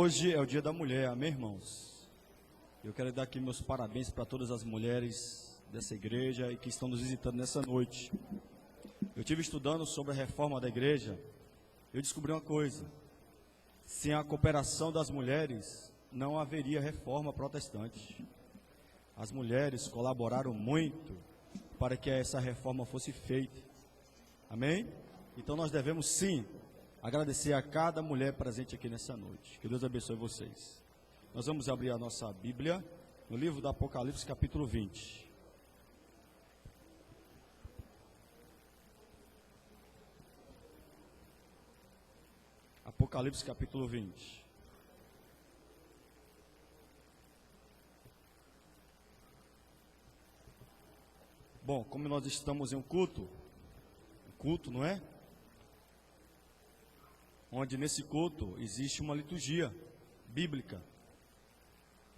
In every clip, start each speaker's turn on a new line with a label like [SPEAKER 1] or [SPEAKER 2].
[SPEAKER 1] Hoje é o Dia da Mulher, amém, irmãos? Eu quero dar aqui meus parabéns para todas as mulheres dessa igreja e que estão nos visitando nessa noite. Eu estive estudando sobre a reforma da igreja, eu descobri uma coisa: sem a cooperação das mulheres, não haveria reforma protestante. As mulheres colaboraram muito para que essa reforma fosse feita, amém? Então nós devemos sim agradecer a cada mulher presente aqui nessa noite. Que Deus abençoe vocês. Nós vamos abrir a nossa Bíblia no livro do Apocalipse, capítulo 20. Apocalipse, capítulo 20. Bom, como nós estamos em um culto, não é? Onde nesse culto existe uma liturgia bíblica.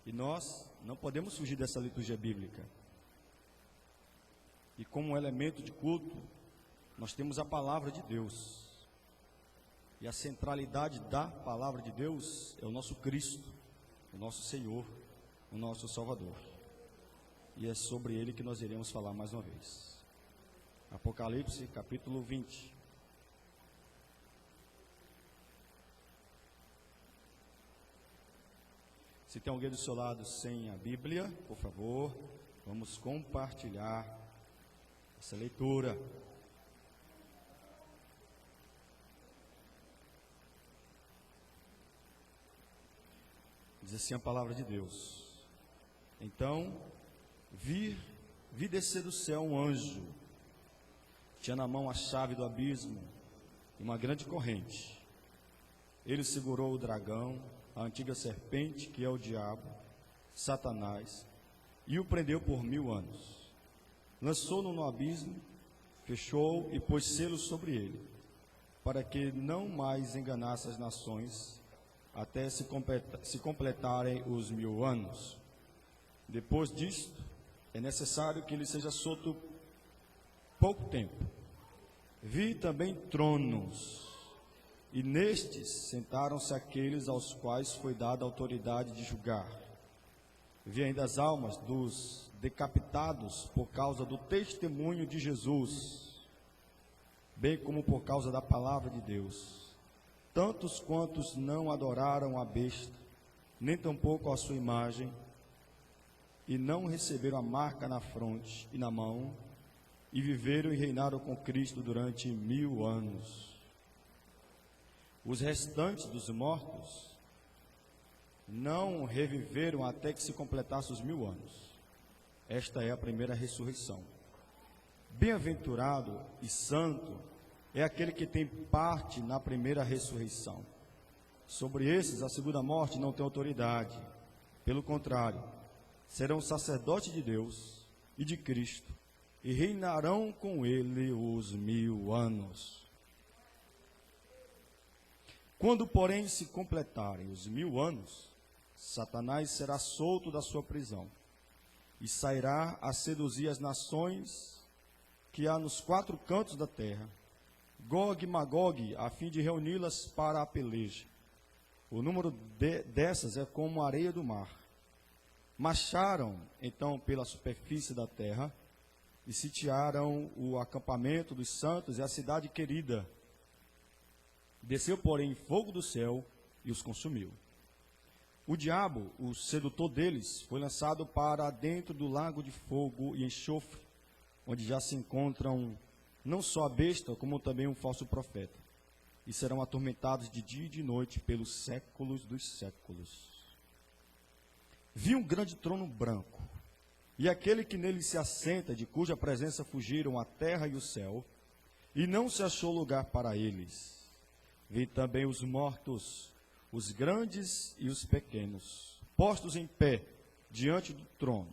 [SPEAKER 1] E nós não podemos fugir dessa liturgia bíblica. E como elemento de culto, nós temos a palavra de Deus. E a centralidade da palavra de Deus é o nosso Cristo, o nosso Senhor, o nosso Salvador. E é sobre ele que nós iremos falar mais uma vez. Apocalipse, capítulo 20. Se tem alguém do seu lado sem a Bíblia, por favor, vamos compartilhar essa leitura. Diz assim a palavra de Deus: Então vi descer do céu um anjo, tinha na mão a chave do abismo e uma grande corrente. Ele segurou o dragão, a antiga serpente, que é o diabo, Satanás, e o prendeu por 1000 anos. Lançou-no no abismo, fechou e pôs selos sobre ele, para que não mais enganasse as nações, até se completarem os 1000 anos. Depois disto, é necessário que ele seja solto pouco tempo. Vi também tronos, e nestes sentaram-se aqueles aos quais foi dada a autoridade de julgar. Vi ainda as almas dos decapitados por causa do testemunho de Jesus, bem como por causa da palavra de Deus, tantos quantos não adoraram a besta, nem tampouco a sua imagem, e não receberam a marca na fronte e na mão, e viveram e reinaram com Cristo durante 1000 anos. Os restantes dos mortos não reviveram até que se completasse os 1000 anos. Esta é a primeira ressurreição. Bem-aventurado e santo é aquele que tem parte na primeira ressurreição. Sobre esses, a segunda morte não tem autoridade. Pelo contrário, serão sacerdotes de Deus e de Cristo, e reinarão com ele os 1000 anos. Quando, porém, se completarem os 1000 anos, Satanás será solto da sua prisão e sairá a seduzir as nações que há nos 4 cantos da terra, Gog e Magog, a fim de reuni-las para a peleja. O número dessas é como a areia do mar. Marcharam, então, pela superfície da terra e sitiaram o acampamento dos santos e a cidade querida. Desceu, porém, fogo do céu e os consumiu. O diabo, o sedutor deles, foi lançado para dentro do lago de fogo e enxofre, onde já se encontram não só a besta, como também um falso profeta, e serão atormentados de dia e de noite pelos séculos dos séculos. Vi um grande trono branco, e aquele que nele se assenta, de cuja presença fugiram a terra e o céu, e não se achou lugar para eles. Vi também os mortos, os grandes e os pequenos, postos em pé diante do trono.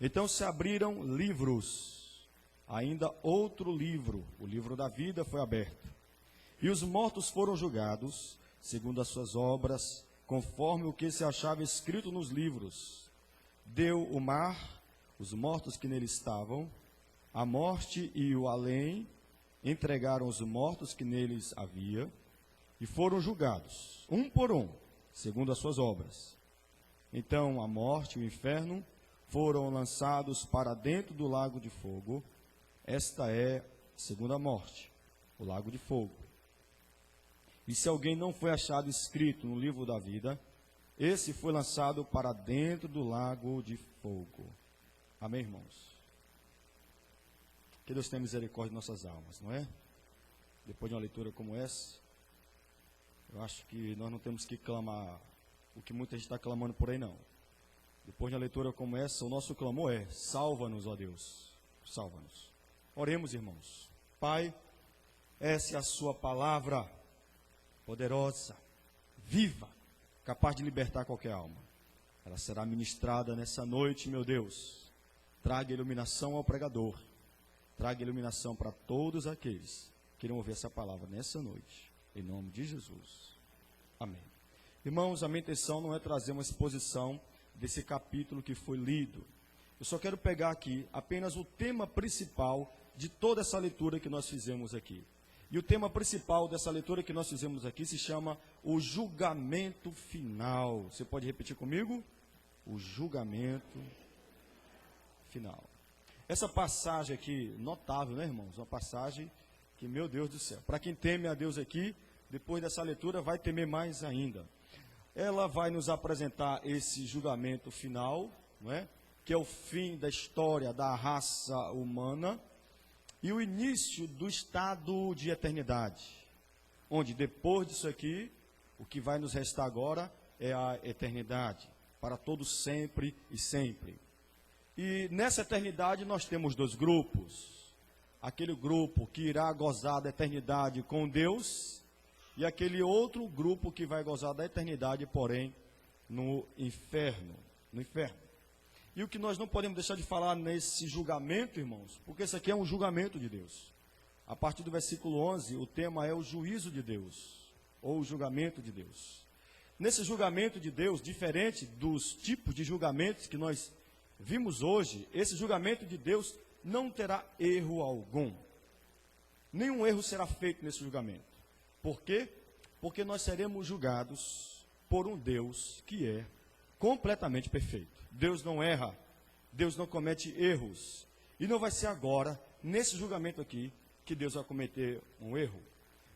[SPEAKER 1] Então se abriram livros, ainda outro livro, o livro da vida, foi aberto. E os mortos foram julgados, segundo as suas obras, conforme o que se achava escrito nos livros. Deu o mar, os mortos que nele estavam, a morte e o além, entregaram os mortos que neles havia, e foram julgados, um por um, segundo as suas obras. Então a morte e o inferno foram lançados para dentro do lago de fogo. Esta é a segunda morte, o lago de fogo. E se alguém não foi achado escrito no livro da vida, esse foi lançado para dentro do lago de fogo. Amém, irmãos? Que Deus tenha misericórdia de nossas almas, não é? Depois de uma leitura como essa, eu acho que nós não temos que clamar o que muita gente está clamando por aí, não. Depois de uma leitura como essa, o nosso clamor é: salva-nos, ó Deus, salva-nos. Oremos, irmãos. Pai, essa é a sua palavra poderosa, viva, capaz de libertar qualquer alma. Ela será ministrada nessa noite, meu Deus. Traga iluminação ao pregador. Traga iluminação para todos aqueles que irão ouvir essa palavra nessa noite. Em nome de Jesus. Amém. Irmãos, a minha intenção não é trazer uma exposição desse capítulo que foi lido. Eu só quero pegar aqui apenas o tema principal de toda essa leitura que nós fizemos aqui. E o tema principal dessa leitura que nós fizemos aqui se chama o julgamento final. Você pode repetir comigo? O julgamento final. Essa passagem aqui, notável, né, irmãos? Uma passagem que, meu Deus do céu, para quem teme a Deus aqui, depois dessa leitura vai temer mais ainda. Ela vai nos apresentar esse julgamento final, não é? Que é o fim da história da raça humana, e o início do estado de eternidade, onde depois disso aqui, o que vai nos restar agora é a eternidade, para todos sempre e sempre. E nessa eternidade nós temos dois grupos: aquele grupo que irá gozar da eternidade com Deus, e aquele outro grupo que vai gozar da eternidade, porém, no inferno. E o que nós não podemos deixar de falar nesse julgamento, irmãos, porque isso aqui é um julgamento de Deus. A partir do versículo 11, o tema é o juízo de Deus, ou o julgamento de Deus. Nesse julgamento de Deus, diferente dos tipos de julgamentos que nós vimos hoje, esse julgamento de Deus não terá erro algum. Nenhum erro será feito nesse julgamento. Por quê? Porque nós seremos julgados por um Deus que é completamente perfeito. Deus não erra, Deus não comete erros. E não vai ser agora, nesse julgamento aqui, que Deus vai cometer um erro.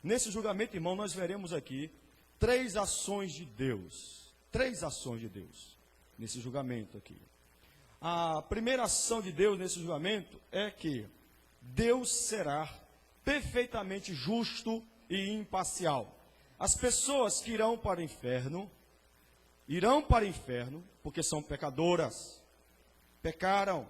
[SPEAKER 1] Nesse julgamento, irmão, nós veremos aqui 3 ações de Deus. 3 ações de Deus nesse julgamento aqui. A primeira ação de Deus nesse julgamento é que Deus será perfeitamente justo e imparcial. As pessoas que irão para o inferno porque são pecadoras, pecaram,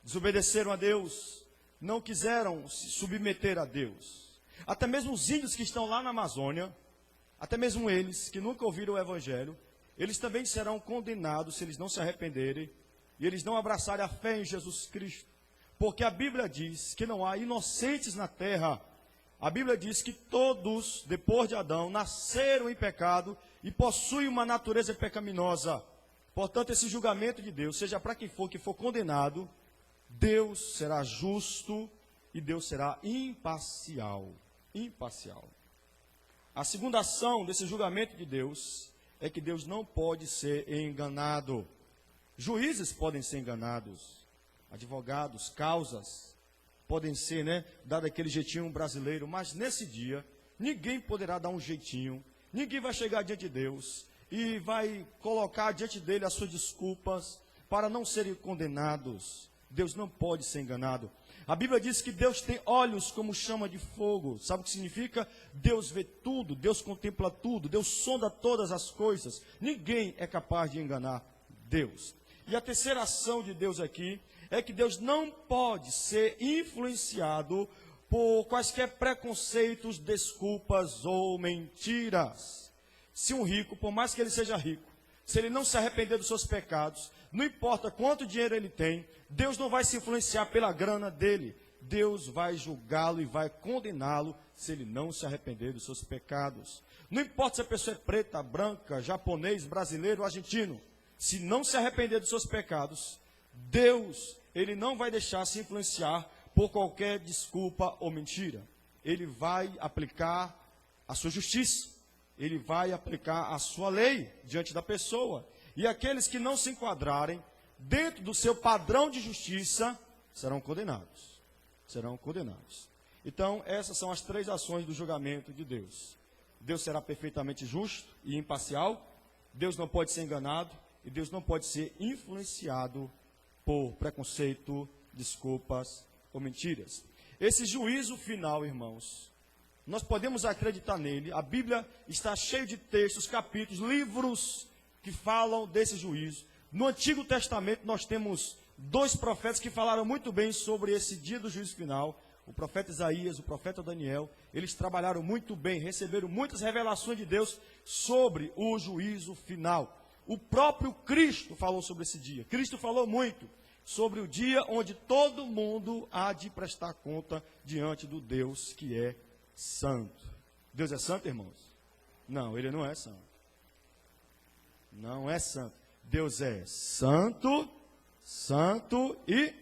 [SPEAKER 1] desobedeceram a Deus, não quiseram se submeter a Deus. Até mesmo os índios que estão lá na Amazônia, até mesmo eles que nunca ouviram o Evangelho, eles também serão condenados se eles não se arrependerem e eles não abraçarem a fé em Jesus Cristo. Porque a Bíblia diz que não há inocentes na terra. A Bíblia diz que todos, depois de Adão, nasceram em pecado e possuem uma natureza pecaminosa. Portanto, esse julgamento de Deus, seja para quem for que for condenado, Deus será justo e Deus será imparcial. Imparcial. A segunda ação desse julgamento de Deus é que Deus não pode ser enganado. Juízes podem ser enganados, advogados, causas podem ser, dado aquele jeitinho brasileiro, mas nesse dia, ninguém poderá dar um jeitinho, ninguém vai chegar diante de Deus e vai colocar diante dele as suas desculpas para não serem condenados. Deus não pode ser enganado. A Bíblia diz que Deus tem olhos como chama de fogo. Sabe o que significa? Deus vê tudo, Deus contempla tudo, Deus sonda todas as coisas. Ninguém é capaz de enganar Deus. E a terceira ação de Deus aqui é que Deus não pode ser influenciado por quaisquer preconceitos, desculpas ou mentiras. Se um rico, por mais que ele seja rico, se ele não se arrepender dos seus pecados, não importa quanto dinheiro ele tem, Deus não vai se influenciar pela grana dele. Deus vai julgá-lo e vai condená-lo se ele não se arrepender dos seus pecados. Não importa se a pessoa é preta, branca, japonês, brasileiro ou argentino. Se não se arrepender dos seus pecados, Deus, ele não vai deixar se influenciar por qualquer desculpa ou mentira. Ele vai aplicar a sua justiça. ele vai aplicar a sua lei diante da pessoa. E aqueles que não se enquadrarem dentro do seu padrão de justiça serão condenados. Serão condenados. Então, essas são as 3 ações do julgamento de Deus. Deus será perfeitamente justo e imparcial. Deus não pode ser enganado. E Deus não pode ser influenciado por preconceito, desculpas ou mentiras. Esse juízo final, irmãos, nós podemos acreditar nele. A Bíblia está cheia de textos, capítulos, livros que falam desse juízo. No Antigo Testamento nós temos 2 profetas que falaram muito bem sobre esse dia do juízo final. O profeta Isaías, o profeta Daniel. Eles trabalharam muito bem, receberam muitas revelações de Deus sobre o juízo final. O próprio Cristo falou sobre esse dia. Cristo falou muito sobre o dia onde todo mundo há de prestar conta diante do Deus que é santo. Deus é santo, irmãos? Não, ele não é santo. Não é santo. Deus é santo, santo e...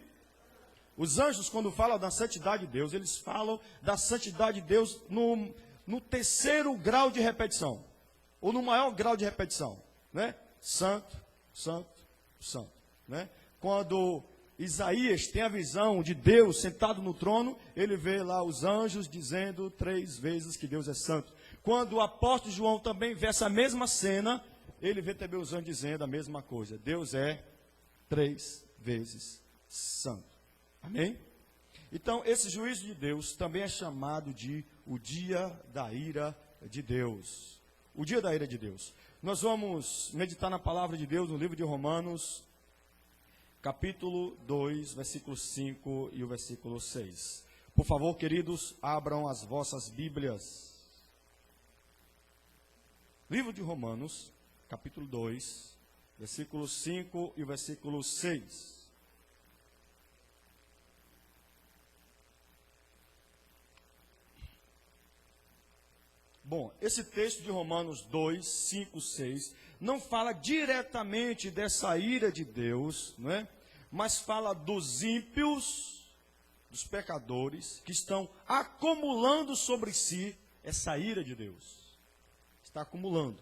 [SPEAKER 1] Os anjos, quando falam da santidade de Deus, eles falam da santidade de Deus no terceiro grau de repetição. Ou no maior grau de repetição, né? Santo, santo, santo, né? Quando Isaías tem a visão de Deus sentado no trono, ele vê lá os anjos dizendo 3 vezes que Deus é santo. Quando o apóstolo João também vê essa mesma cena, ele vê também os anjos dizendo a mesma coisa. Deus é 3 vezes santo. Amém? Então, esse juízo de Deus também é chamado de o dia da ira de Deus. O dia da ira de Deus. Nós vamos meditar na palavra de Deus no livro de Romanos, capítulo 2, versículo 5 e o versículo 6. Por favor, queridos, abram as vossas Bíblias. Livro de Romanos, capítulo 2, versículo 5 e o versículo 6. Bom, esse texto de Romanos 2, 5, 6, não fala diretamente dessa ira de Deus, não é? Mas fala dos ímpios, dos pecadores, que estão acumulando sobre si essa ira de Deus. Está acumulando,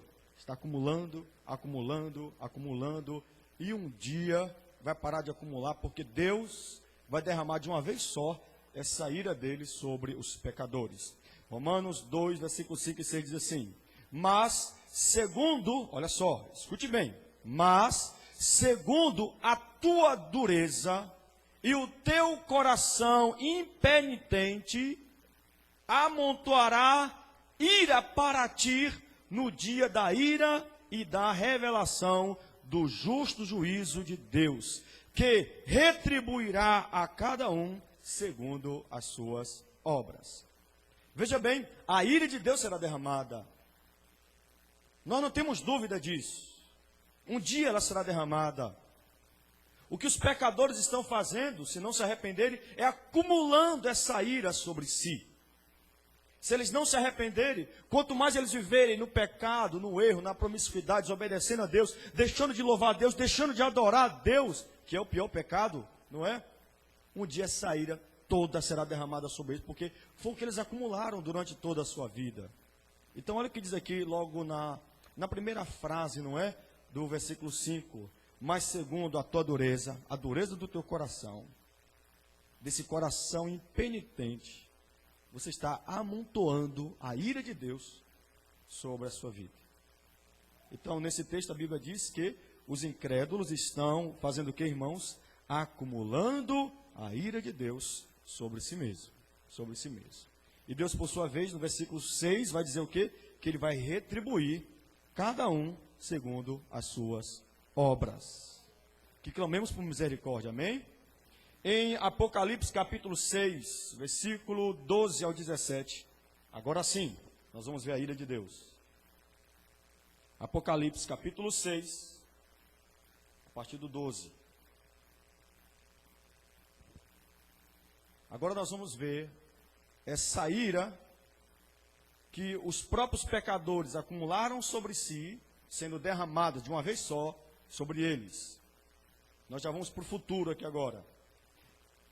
[SPEAKER 1] acumulando, e um dia vai parar de acumular, porque Deus vai derramar de uma vez só essa ira dele sobre os pecadores. Romanos 2, versículos 5 e 6 diz assim: mas, segundo, olha só, escute bem, mas, segundo a tua dureza e o teu coração impenitente, amontoará ira para ti no dia da ira e da revelação do justo juízo de Deus, que retribuirá a cada um segundo as suas obras. Veja bem, a ira de Deus será derramada. Nós não temos dúvida disso. Um dia ela será derramada. O que os pecadores estão fazendo, se não se arrependerem, é acumulando essa ira sobre si. Se eles não se arrependerem, quanto mais eles viverem no pecado, no erro, na promiscuidade, desobedecendo a Deus, deixando de louvar a Deus, deixando de adorar a Deus, que é o pior pecado, não é? Um dia essa ira toda será derramada sobre eles, porque foi o que eles acumularam durante toda a sua vida. Então olha o que diz aqui logo na primeira frase, não é? Do versículo 5. Mas segundo a tua dureza, a dureza do teu coração, desse coração impenitente, você está amontoando a ira de Deus sobre a sua vida. Então nesse texto a Bíblia diz que os incrédulos estão fazendo o que, irmãos? Acumulando a ira de Deus sobre si mesmo, sobre si mesmo. E Deus, por sua vez, no versículo 6, vai dizer o quê? Que Ele vai retribuir cada um segundo as suas obras. Que clamemos por misericórdia, amém? Em Apocalipse capítulo 6, versículo 12 ao 17, agora sim, nós vamos ver a ira de Deus. Apocalipse capítulo 6, a partir do 12. Agora nós vamos ver essa ira que os próprios pecadores acumularam sobre si, sendo derramada de uma vez só sobre eles. Nós já vamos para o futuro aqui agora.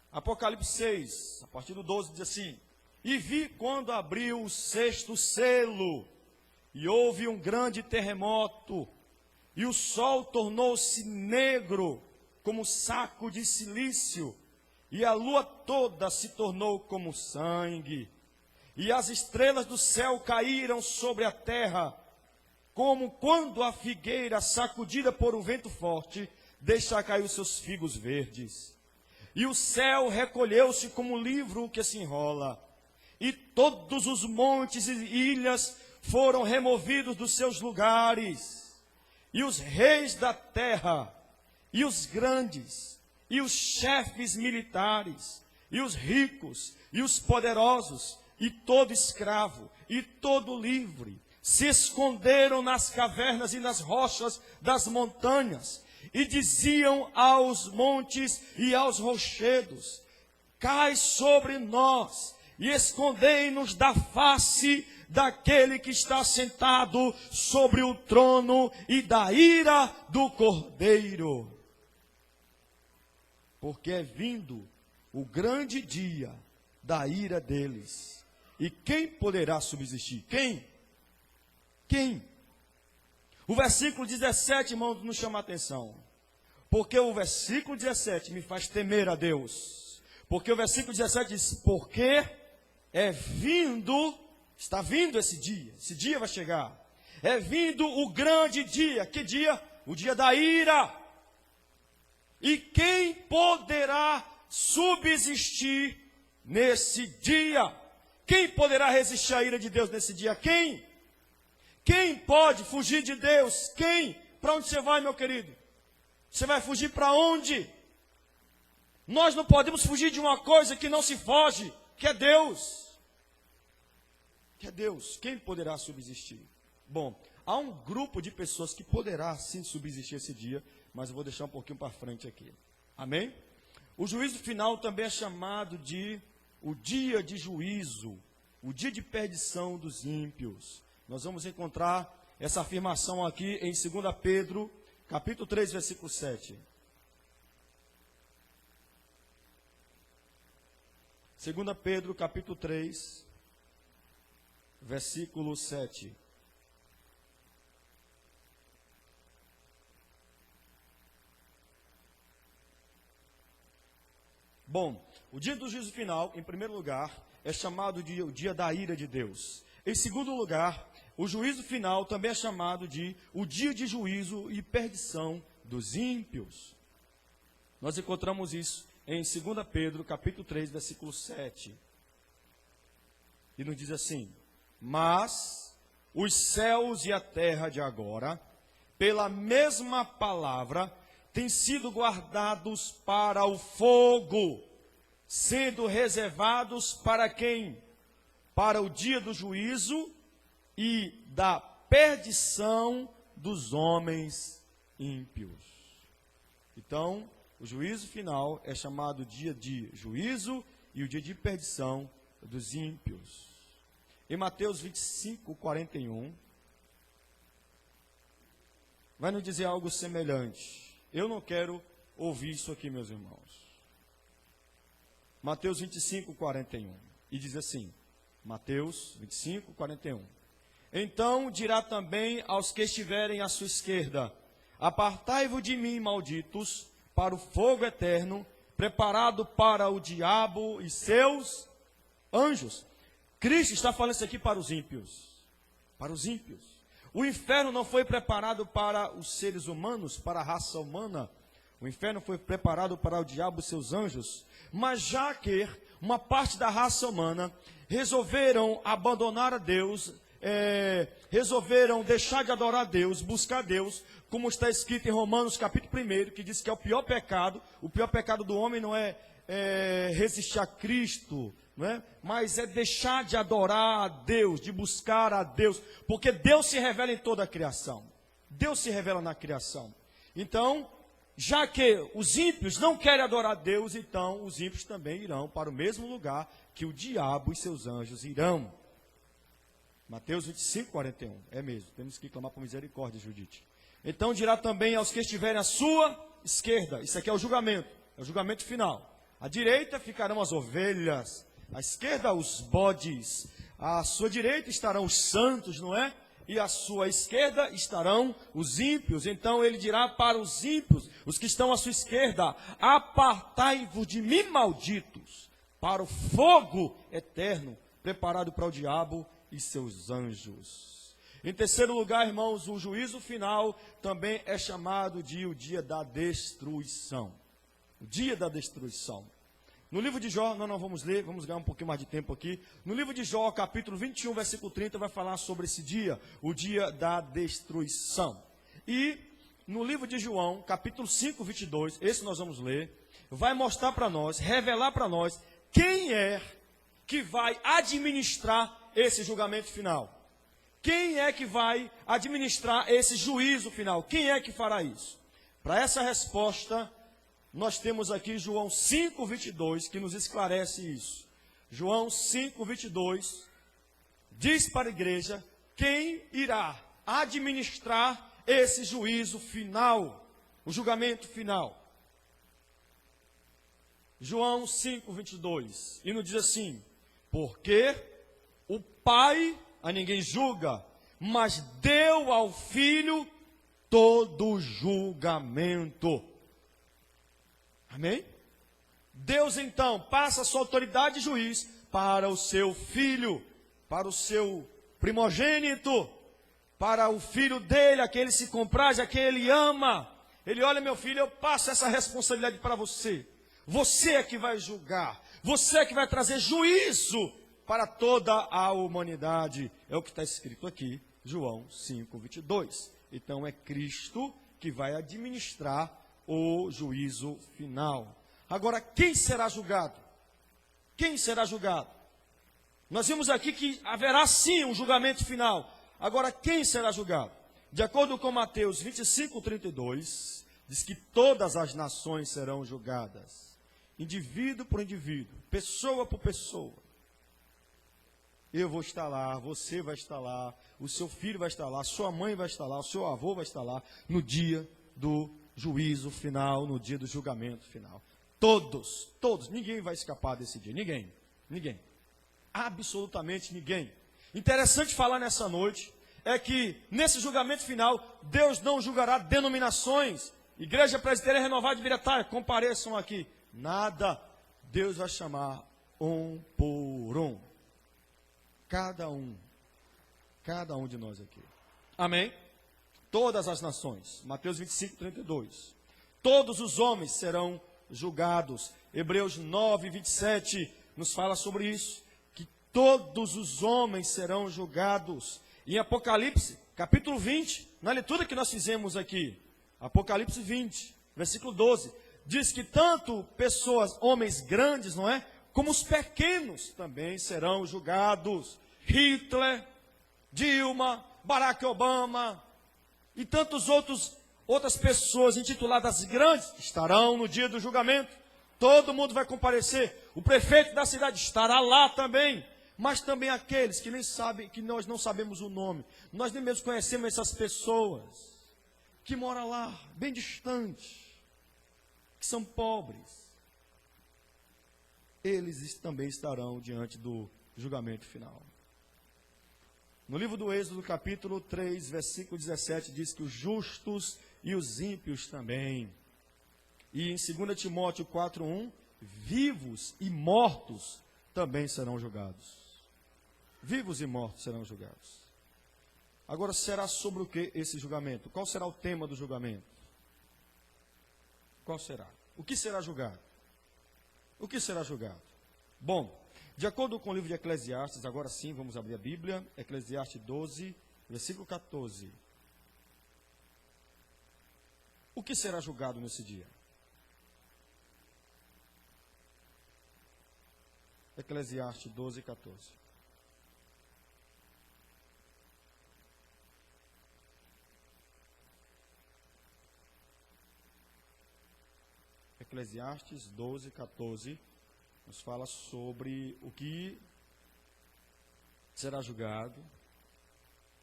[SPEAKER 1] Apocalipse 6, a partir do 12, diz assim: e vi quando abriu o 6º selo, e houve um grande terremoto, e o sol tornou-se negro como saco de silício, e a lua toda se tornou como sangue, e as estrelas do céu caíram sobre a terra, como quando a figueira, sacudida por um vento forte, deixa cair os seus figos verdes. E o céu recolheu-se como livro que se enrola, e todos os montes e ilhas foram removidos dos seus lugares, e os reis da terra, e os grandes, e os chefes militares, e os ricos, e os poderosos, e todo escravo, e todo livre, se esconderam nas cavernas e nas rochas das montanhas, e diziam aos montes e aos rochedos: cai sobre nós, e escondei-nos da face daquele que está sentado sobre o trono e da ira do Cordeiro. Porque é vindo o grande dia da ira deles. E quem poderá subsistir? Quem? Quem? O versículo 17, irmãos, nos chama a atenção. Porque o versículo 17 me faz temer a Deus. Porque o versículo 17 diz: porque é vindo, está vindo esse dia vai chegar. É vindo o grande dia. Que dia? O dia da ira. E quem poderá subsistir nesse dia? Quem poderá resistir à ira de Deus nesse dia? Quem? Quem pode fugir de Deus? Quem? Para onde você vai, meu querido? Você vai fugir para onde? Nós não podemos fugir de uma coisa que não se foge, que é Deus. Que é Deus. Quem poderá subsistir? Bom, há um grupo de pessoas que poderá sim subsistir esse dia, mas eu vou deixar um pouquinho para frente aqui. Amém? O juízo final também é chamado de o dia de juízo, o dia de perdição dos ímpios. Nós vamos encontrar essa afirmação aqui em 2 Pedro, capítulo 3, versículo 7. 2 Pedro, capítulo 3, versículo 7. Bom, o dia do juízo final, em primeiro lugar, é chamado de o dia da ira de Deus. Em segundo lugar, o juízo final também é chamado de o dia de juízo e perdição dos ímpios. Nós encontramos isso em 2 Pedro, capítulo 3, versículo 7. E nos diz assim: mas os céus e a terra de agora, pela mesma palavra, têm sido guardados para o fogo, sendo reservados para quem? Para o dia do juízo e da perdição dos homens ímpios. Então, o juízo final é chamado dia de juízo e o dia de perdição dos ímpios. Em Mateus 25, 41, vai nos dizer algo semelhante. Eu não quero ouvir isso aqui, meus irmãos. Mateus 25, 41. E diz assim, Mateus 25, 41. Então dirá também aos que estiverem à sua esquerda: apartai-vos de mim, malditos, para o fogo eterno, preparado para o diabo e seus anjos. Cristo está falando isso aqui para os ímpios. Para os ímpios. O inferno não foi preparado para os seres humanos, para a raça humana. O inferno foi preparado para o diabo e seus anjos. Mas já que uma parte da raça humana resolveram abandonar a Deus, resolveram deixar de adorar a Deus, buscar Deus, como está escrito em Romanos capítulo 1, que diz que é o pior pecado do homem não é resistir a Cristo, não é? Mas é deixar de adorar a Deus, de buscar a Deus, porque Deus se revela em toda a criação. Deus se revela na criação. Então, já que os ímpios não querem adorar a Deus, então os ímpios também irão para o mesmo lugar que o diabo e seus anjos irão. Mateus 25, 41. É mesmo, temos que clamar por misericórdia, Judite. Então dirá também aos que estiverem à sua esquerda. Isso aqui é o julgamento final. À direita ficarão as ovelhas, à esquerda os bodes, à sua direita estarão os santos, não é? e à sua esquerda estarão os ímpios. Então ele dirá para os ímpios, os que estão à sua esquerda: apartai-vos de mim, malditos, para o fogo eterno, preparado para o diabo e seus anjos. Em terceiro lugar, irmãos, o juízo final também é chamado de o dia da destruição. O dia da destruição. No livro de Jó, nós não vamos ler, vamos ganhar um pouquinho mais de tempo aqui. No livro de Jó, capítulo 21, versículo 30, vai falar sobre esse dia, o dia da destruição. E no livro de João, capítulo 5, 22, esse nós vamos ler, vai mostrar para nós, revelar para nós, quem é que vai administrar esse julgamento final. Quem é que vai administrar esse juízo final? Quem é que fará isso? Para essa resposta, nós temos aqui João 5, 22, que nos esclarece isso. João 5, 22, diz para a igreja quem irá administrar esse juízo final, o julgamento final. João 5, 22, e nos diz assim: porque o Pai a ninguém julga, mas deu ao Filho todo julgamento. Amém? Deus então passa a sua autoridade de juiz para o seu filho, para o seu primogênito, para o filho dele, a quem ele se compraz, a quem ele ama. Ele: olha, meu filho, eu passo essa responsabilidade para você. Você é que vai julgar, você é que vai trazer juízo para toda a humanidade. É o que está escrito aqui, João 5, 22. Então é Cristo que vai administrar o juízo final. Agora, quem será julgado? Quem será julgado? Nós vimos aqui que haverá sim um julgamento final. Agora, quem será julgado? De acordo com Mateus 25, 32, diz que todas as nações serão julgadas. Indivíduo por indivíduo, pessoa por pessoa. Eu vou estar lá, você vai estar lá, o seu filho vai estar lá, sua mãe vai estar lá, o seu avô vai estar lá, no dia do juízo final, no dia do julgamento final. Todos, ninguém vai escapar desse dia, ninguém, absolutamente ninguém. Interessante falar nessa noite, é que nesse julgamento final, Deus não julgará denominações. Igreja Presbiteriana Renovada de Virataia, compareçam aqui. Nada, Deus vai chamar um por um. Cada um de nós aqui. Amém? Todas as nações. Mateus 25, 32. Todos os homens serão julgados. Hebreus 9, 27 nos fala sobre isso. Que todos os homens serão julgados. Em Apocalipse, capítulo 20, na leitura que nós fizemos aqui, Apocalipse 20, versículo 12, diz que tanto pessoas, homens grandes, não é? Como os pequenos também serão julgados. Hitler, Dilma, Barack Obama e tantas outras pessoas intituladas grandes estarão no dia do julgamento. Todo mundo vai comparecer. O prefeito da cidade estará lá também. Mas também aqueles que nem sabem, que nós não sabemos o nome. Nós nem mesmo conhecemos essas pessoas que moram lá, bem distante, que são pobres. Eles também estarão diante do julgamento final. No livro do Êxodo, capítulo 3, versículo 17, diz que os justos e os ímpios também. E em 2 Timóteo 4:1, vivos e mortos também serão julgados. Vivos e mortos serão julgados. Agora, será sobre o que esse julgamento? Qual será o tema do julgamento? Qual será? O que será julgado? O que será julgado? Bom, de acordo com o livro de Eclesiastes, agora sim, vamos abrir a Bíblia, Eclesiastes 12, versículo 14. O que será julgado nesse dia? Eclesiastes 12, 14. Eclesiastes 12, 14, nos fala sobre o que será julgado,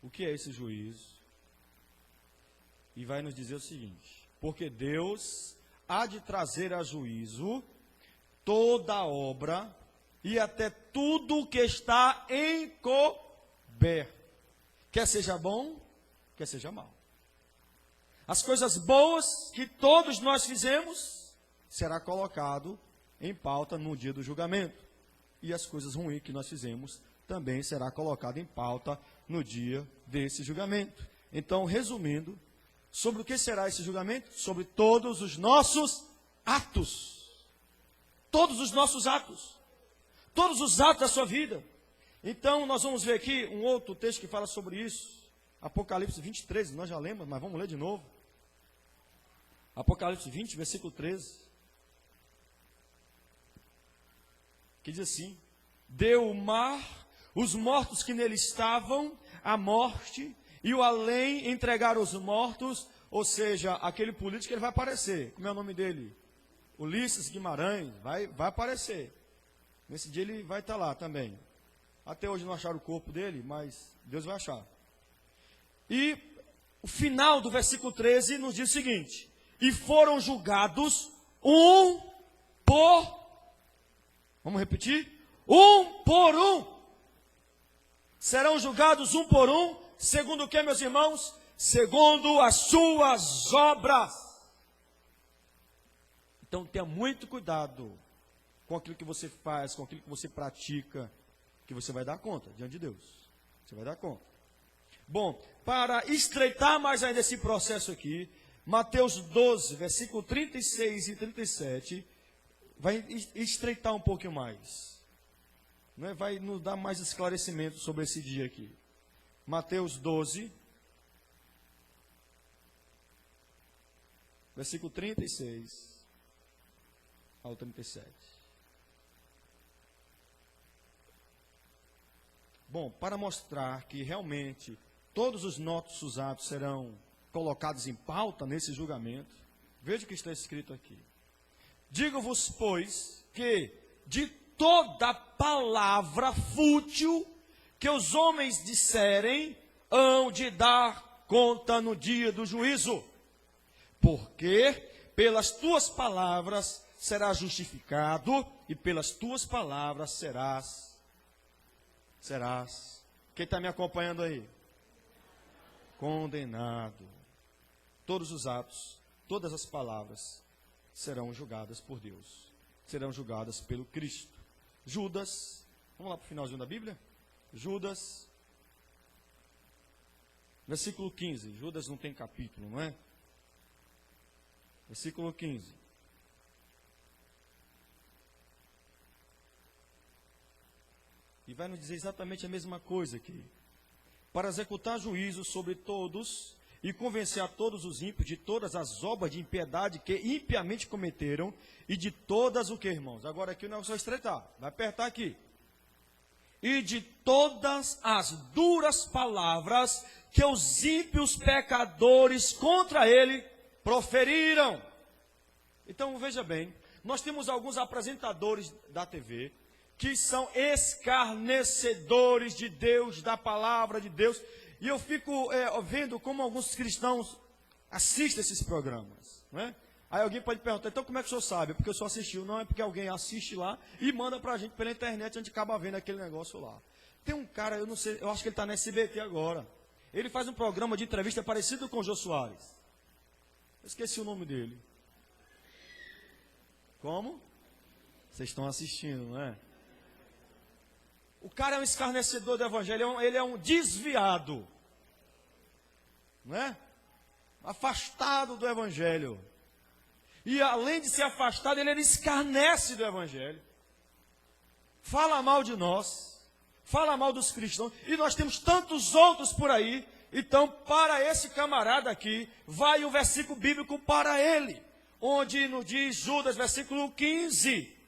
[SPEAKER 1] o que é esse juízo, e vai nos dizer o seguinte: porque Deus há de trazer a juízo toda a obra e até tudo que está encoberto. Quer seja bom, quer seja mal. As coisas boas que todos nós fizemos, será colocado em pauta no dia do julgamento. E as coisas ruins que nós fizemos, também será colocado em pauta no dia desse julgamento. Então, resumindo, sobre o que será esse julgamento? Sobre todos os nossos atos. Todos os nossos atos. Todos os atos da sua vida. Então, nós vamos ver aqui um outro texto que fala sobre isso. Apocalipse 20, 13. Nós já lemos, mas vamos ler de novo. Apocalipse 20, versículo 13. Que diz assim: deu o mar, os mortos que nele estavam, a morte, e o além entregaram os mortos, ou seja, aquele político, ele vai aparecer. Como é o nome dele? Ulisses Guimarães, vai aparecer. Nesse dia ele vai estar lá também. Até hoje não acharam o corpo dele, mas Deus vai achar. E o final do versículo 13 nos diz o seguinte: e foram julgados um por... Vamos repetir? Um por um. Serão julgados um por um, segundo o que, meus irmãos? Segundo as suas obras. Então tenha muito cuidado com aquilo que você faz, com aquilo que você pratica, que você vai dar conta diante de Deus. Você vai dar conta. Bom, para estreitar mais ainda esse processo aqui, Mateus 12, versículo 36 e 37, vai estreitar um pouquinho mais. Né? Vai nos dar mais esclarecimento sobre esse dia aqui. Mateus 12, versículo 36 ao 37. Bom, para mostrar que realmente todos os nossos atos serão colocados em pauta nesse julgamento, veja o que está escrito aqui. Digo-vos, pois, que de toda palavra fútil que os homens disserem, hão de dar conta no dia do juízo. Porque pelas tuas palavras serás justificado, e pelas tuas palavras serás. Quem está me acompanhando aí? Condenado. Todos os atos, todas as palavras serão julgadas por Deus. Serão julgadas pelo Cristo. Judas, vamos lá para o finalzinho da Bíblia? Judas, versículo 15. Judas não tem capítulo, não é? Versículo 15. E vai nos dizer exatamente a mesma coisa aqui. Para executar juízo sobre todos e convencer a todos os ímpios de todas as obras de impiedade que impiamente cometeram e de todas o que, irmãos? Agora aqui o negócio vai estreitar, vai apertar aqui. E de todas as duras palavras que os ímpios pecadores contra ele proferiram. Então veja bem, nós temos alguns apresentadores da TV que são escarnecedores de Deus, da palavra de Deus. E eu fico vendo como alguns cristãos assistem esses programas. Né? Aí alguém pode perguntar, então como é que o senhor sabe? Porque o senhor assistiu. Não, é porque alguém assiste lá e manda pra gente pela internet, a gente acaba vendo aquele negócio lá. Tem um cara, eu não sei, eu acho que ele está na SBT agora. Ele faz um programa de entrevista parecido com o Jô Soares. Eu esqueci o nome dele. Como? Vocês estão assistindo, não é? O cara é um escarnecedor do evangelho, ele é um desviado, né? Afastado do evangelho. E além de ser afastado, ele escarnece do evangelho. Fala mal de nós, fala mal dos cristãos, e nós temos tantos outros por aí. Então, para esse camarada aqui, vai o versículo bíblico para ele, onde nos diz Judas, versículo 15.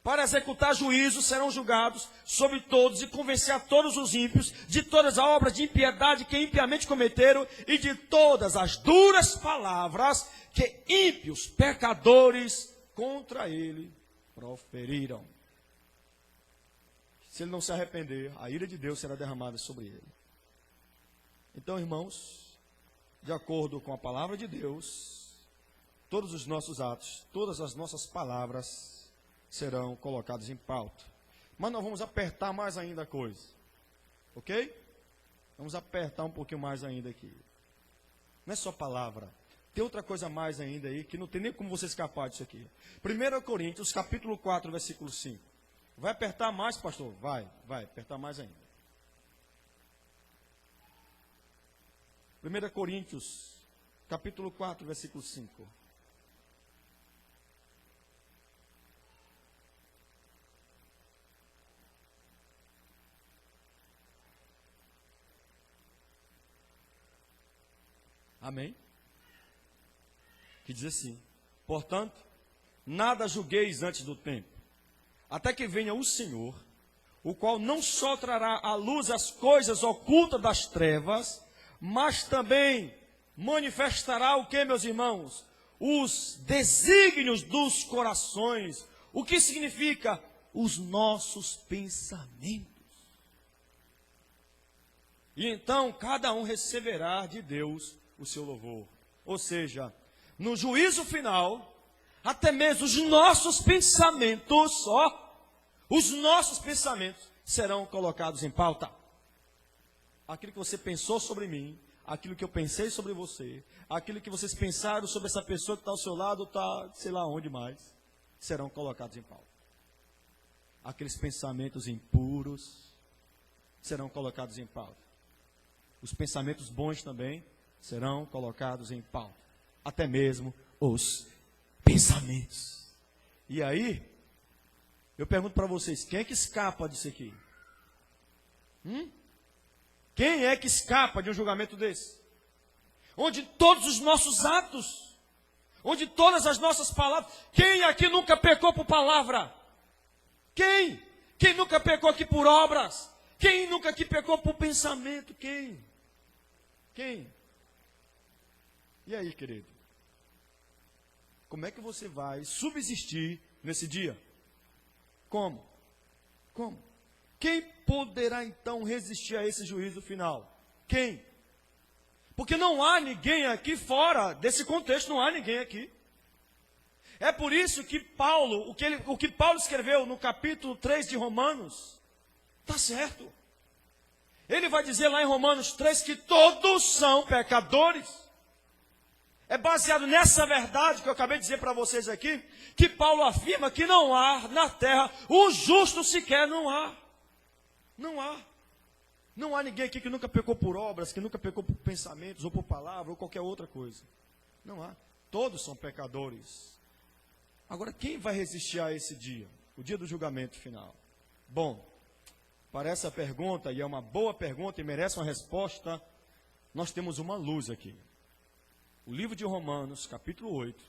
[SPEAKER 1] Para executar juízo serão julgados sobre todos e convencer a todos os ímpios de todas as obras de impiedade que impiamente cometeram e de todas as duras palavras que ímpios pecadores contra ele proferiram. Se ele não se arrepender, a ira de Deus será derramada sobre ele. Então, irmãos, de acordo com a palavra de Deus, todos os nossos atos, todas as nossas palavras serão colocados em pauta. Mas nós vamos apertar mais ainda a coisa. Ok? Vamos apertar um pouquinho mais ainda aqui. Não é só palavra. Tem outra coisa a mais ainda aí, que não tem nem como você escapar disso aqui. 1 Coríntios, capítulo 4, versículo 5. Vai apertar mais, pastor? Vai apertar mais ainda. 1 Coríntios, capítulo 4, versículo 5. Amém? Que diz assim: portanto, nada julgueis antes do tempo, até que venha o Senhor, o qual não só trará à luz as coisas ocultas das trevas, mas também manifestará o que, meus irmãos? Os desígnios dos corações. O que significa? Os nossos pensamentos. E então cada um receberá de Deus o seu louvor. Ou seja, no juízo final, até mesmo os nossos pensamentos, os nossos pensamentos serão colocados em pauta. Aquilo que você pensou sobre mim, aquilo que eu pensei sobre você, aquilo que vocês pensaram sobre essa pessoa que está ao seu lado, está sei lá onde mais, serão colocados em pauta. Aqueles pensamentos impuros serão colocados em pauta. Os pensamentos bons também serão colocados em pauta. Até mesmo os pensamentos. E aí, eu pergunto para vocês, quem é que escapa disso aqui? Quem é que escapa de um julgamento desse? Onde todos os nossos atos, onde todas as nossas palavras, quem aqui nunca pecou por palavra? Quem? Quem nunca pecou aqui por obras? Quem nunca aqui pecou por pensamento? Quem? E aí, querido? Como é que você vai subsistir nesse dia? Como? Quem poderá então resistir a esse juízo final? Quem? Porque não há ninguém aqui fora desse contexto, não há ninguém aqui. É por isso que Paulo, o que Paulo escreveu no capítulo 3 de Romanos, está certo. Ele vai dizer lá em Romanos 3 que todos são pecadores. É baseado nessa verdade que eu acabei de dizer para vocês aqui, que Paulo afirma que não há na terra o justo sequer, não há. Não há ninguém aqui que nunca pecou por obras, que nunca pecou por pensamentos, ou por palavra, ou qualquer outra coisa. Não há. Todos são pecadores. Agora, quem vai resistir a esse dia? O dia do julgamento final. Bom, para essa pergunta, e é uma boa pergunta e merece uma resposta, nós temos uma luz aqui. O livro de Romanos, capítulo 8,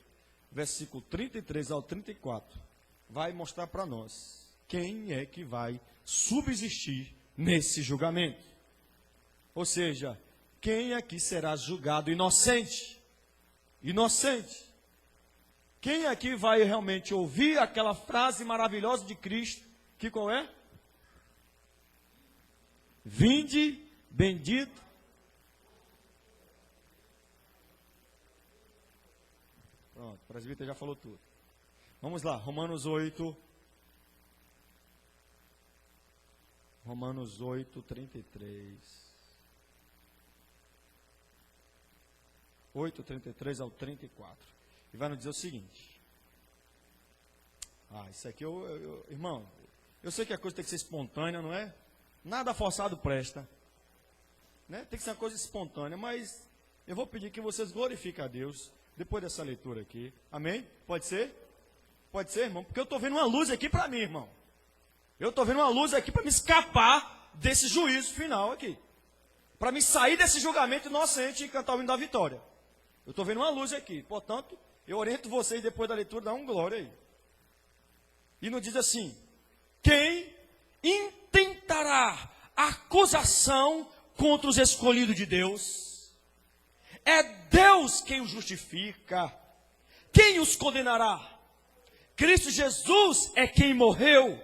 [SPEAKER 1] versículo 33 ao 34, vai mostrar para nós quem é que vai subsistir nesse julgamento. Ou seja, quem aqui será julgado inocente? Inocente. Quem aqui vai realmente ouvir aquela frase maravilhosa de Cristo, que qual é? Vinde, bendito. Pronto, o presbítero já falou tudo. Vamos lá, Romanos 8. Romanos 8, 33. 8, 33 ao 34. E vai nos dizer o seguinte. Isso aqui, irmão, eu sei que a coisa tem que ser espontânea, não é? Nada forçado presta. Né? Tem que ser uma coisa espontânea, mas eu vou pedir que vocês glorifiquem a Deus depois dessa leitura aqui. Amém? Pode ser? Pode ser, irmão? Porque eu estou vendo uma luz aqui para mim, irmão. Eu estou vendo uma luz aqui para me escapar desse juízo final aqui. Para me sair desse julgamento inocente e cantar o hino da vitória. Eu estou vendo uma luz aqui. Portanto, eu oriento vocês depois da leitura, dá um glória aí. E nos diz assim: quem intentará acusação contra os escolhidos de Deus? É Deus quem os justifica. Quem os condenará? Cristo Jesus é quem morreu,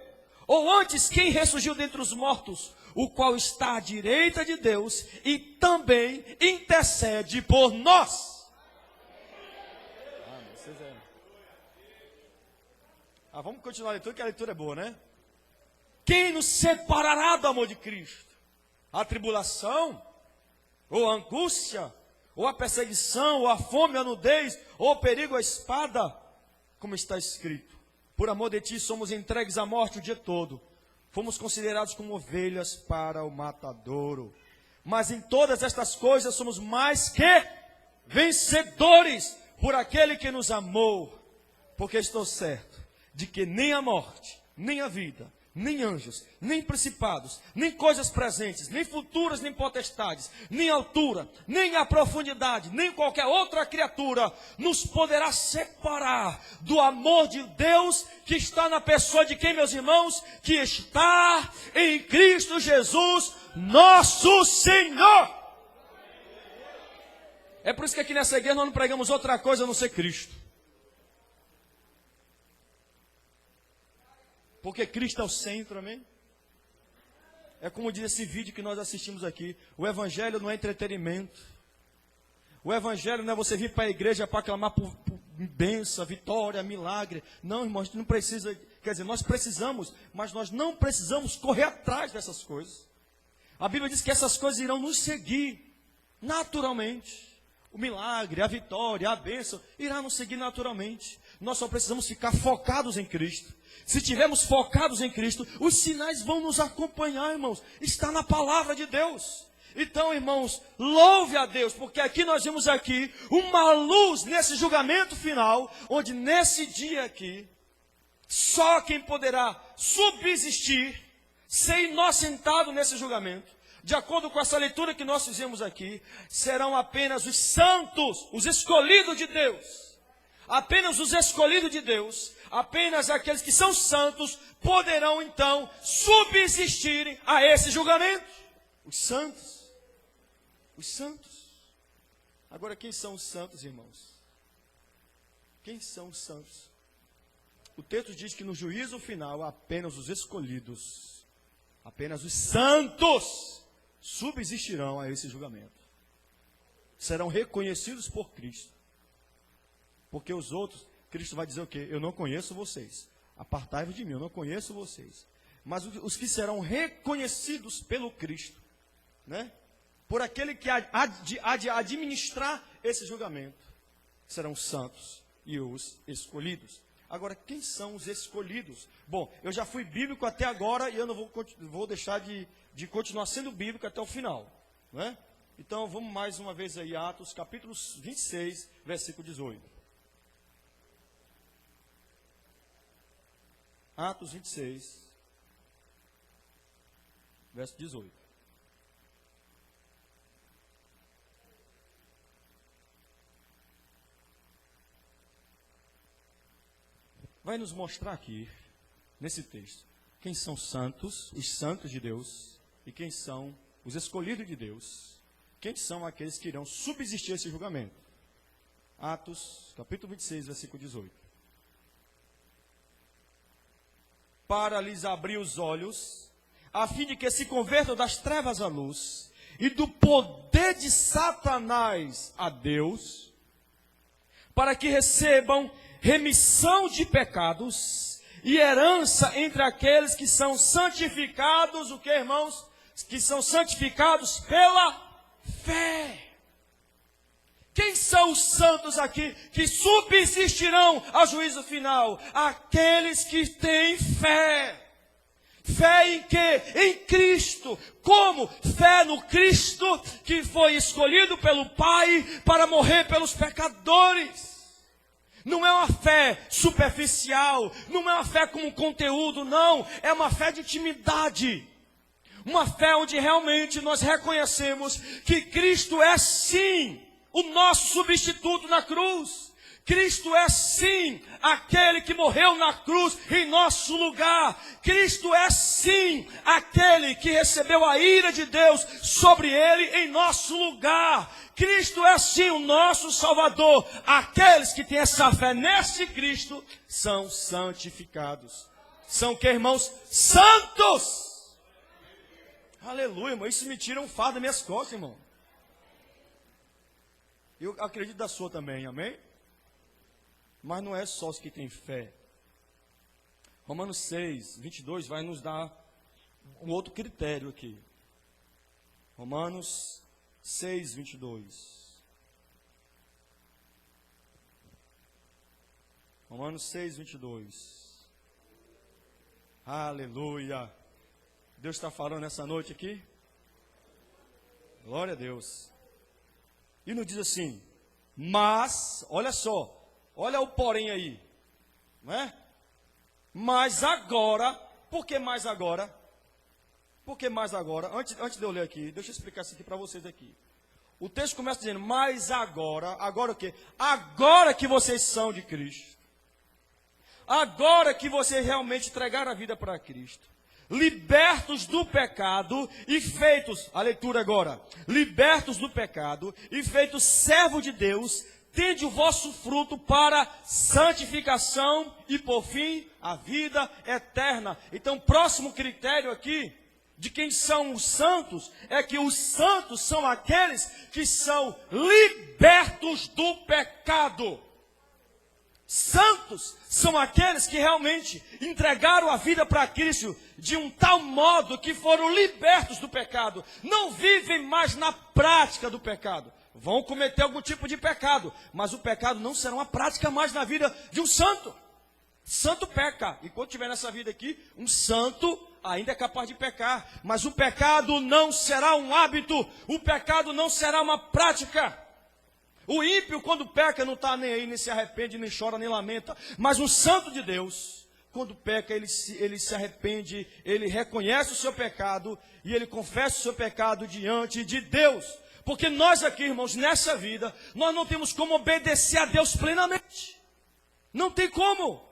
[SPEAKER 1] ou antes quem ressurgiu dentre os mortos, o qual está à direita de Deus e também intercede por nós. Vamos continuar a leitura, que a leitura é boa, né? Quem nos separará do amor de Cristo? a tribulação, ou a angústia, ou a perseguição, ou a fome, ou a nudez, ou o perigo, a espada, como está escrito. Por amor de ti somos entregues à morte o dia todo. Fomos considerados como ovelhas para o matadouro. Mas em todas estas coisas somos mais que vencedores por aquele que nos amou. Porque estou certo de que nem a morte, nem a vida, nem anjos, nem principados, nem coisas presentes, nem futuras, nem potestades, nem altura, nem a profundidade, nem qualquer outra criatura nos poderá separar do amor de Deus que está na pessoa de quem, meus irmãos? Que está em Cristo Jesus, nosso Senhor. É por isso que aqui nessa igreja nós não pregamos outra coisa a não ser Cristo. Porque Cristo é o centro, amém? É como diz esse vídeo que nós assistimos aqui. O evangelho não é entretenimento. O evangelho não é você vir para a igreja para clamar por bênção, vitória, milagre. Não, irmão, a gente não precisa. Quer dizer, nós precisamos, mas nós não precisamos correr atrás dessas coisas. A Bíblia diz que essas coisas irão nos seguir naturalmente. O milagre, a vitória, a bênção irá nos seguir naturalmente. Nós só precisamos ficar focados em Cristo. Se estivermos focados em Cristo, os sinais vão nos acompanhar, irmãos. Está na palavra de Deus. Então, irmãos, louve a Deus, porque aqui nós vimos aqui uma luz nesse julgamento final, onde nesse dia aqui, só quem poderá subsistir, ser inocentado nesse julgamento, de acordo com essa leitura que nós fizemos aqui, serão apenas os santos, os escolhidos de Deus. Apenas os escolhidos de Deus, apenas aqueles que são santos, poderão então subsistirem a esse julgamento. Os santos. Os santos. Agora, quem são os santos, irmãos? Quem são os santos? O texto diz que no juízo final, apenas os escolhidos, apenas os santos, subsistirão a esse julgamento. Serão reconhecidos por Cristo. Porque os outros, Cristo vai dizer o quê? Eu não conheço vocês. Apartai-vos de mim, eu não conheço vocês. Mas os que serão reconhecidos pelo Cristo, né? Por aquele que há de administrar esse julgamento, serão os santos e os escolhidos. Agora, quem são os escolhidos? Bom, eu já fui bíblico até agora e eu não vou deixar de continuar sendo bíblico até o final, né? Então, vamos mais uma vez aí, Atos, capítulo 26, versículo 18. Atos 26, verso 18. Vai nos mostrar aqui, nesse texto, quem são santos, os santos de Deus, e quem são os escolhidos de Deus, quem são aqueles que irão subsistir a esse julgamento. Atos, capítulo 26, versículo 18. Para lhes abrir os olhos, a fim de que se convertam das trevas à luz, e do poder de Satanás a Deus, para que recebam remissão de pecados e herança entre aqueles que são santificados, o que, irmãos? Que são santificados pela fé. Quem são os santos aqui que subsistirão ao juízo final? Aqueles que têm fé. Fé em quê? Em Cristo. Como? Fé no Cristo que foi escolhido pelo Pai para morrer pelos pecadores. Não é uma fé superficial, não é uma fé como conteúdo, não. É uma fé de intimidade. Uma fé onde realmente nós reconhecemos que Cristo é sim o nosso substituto na cruz. Cristo é sim aquele que morreu na cruz em nosso lugar. Cristo é sim aquele que recebeu a ira de Deus sobre ele em nosso lugar. Cristo é sim o nosso Salvador. Aqueles que têm essa fé nesse Cristo são santificados. São que, irmãos? Santos! Aleluia, irmão. Isso me tira um fardo das minhas costas, irmão. Eu acredito da sua também, amém? Mas não é só os que têm fé. Romanos 6, 22 vai nos dar um outro critério aqui. Romanos 6, 22. Romanos 6, 22. Aleluia. Deus está falando nessa noite aqui? Glória a Deus. E nos diz assim, mas, olha só, olha o porém aí, não é? Mas agora, por que mais agora? Por que mais agora? Antes de eu ler aqui, deixa eu explicar isso aqui para vocês aqui. O texto começa dizendo, mas agora o quê? Agora que vocês são de Cristo. Agora que vocês realmente entregaram a vida para Cristo. Libertos do pecado e feitos, a leitura agora, libertos do pecado e feitos servo de Deus, tende o vosso fruto para santificação e por fim a vida eterna. Então, próximo critério aqui, de quem são os santos, é que os santos são aqueles que são libertos do pecado. Santos são aqueles que realmente entregaram a vida para Cristo de um tal modo que foram libertos do pecado. Não vivem mais na prática do pecado. Vão cometer algum tipo de pecado, mas o pecado não será uma prática mais na vida de um santo. Santo peca. E quando estiver nessa vida aqui, um santo ainda é capaz de pecar. Mas o pecado não será um hábito. O pecado não será uma prática. O ímpio, quando peca, não está nem aí, nem se arrepende, nem chora, nem lamenta. Mas um santo de Deus, quando peca, ele se arrepende, ele reconhece o seu pecado e ele confessa o seu pecado diante de Deus. Porque nós aqui, irmãos, nessa vida, nós não temos como obedecer a Deus plenamente. Não tem como.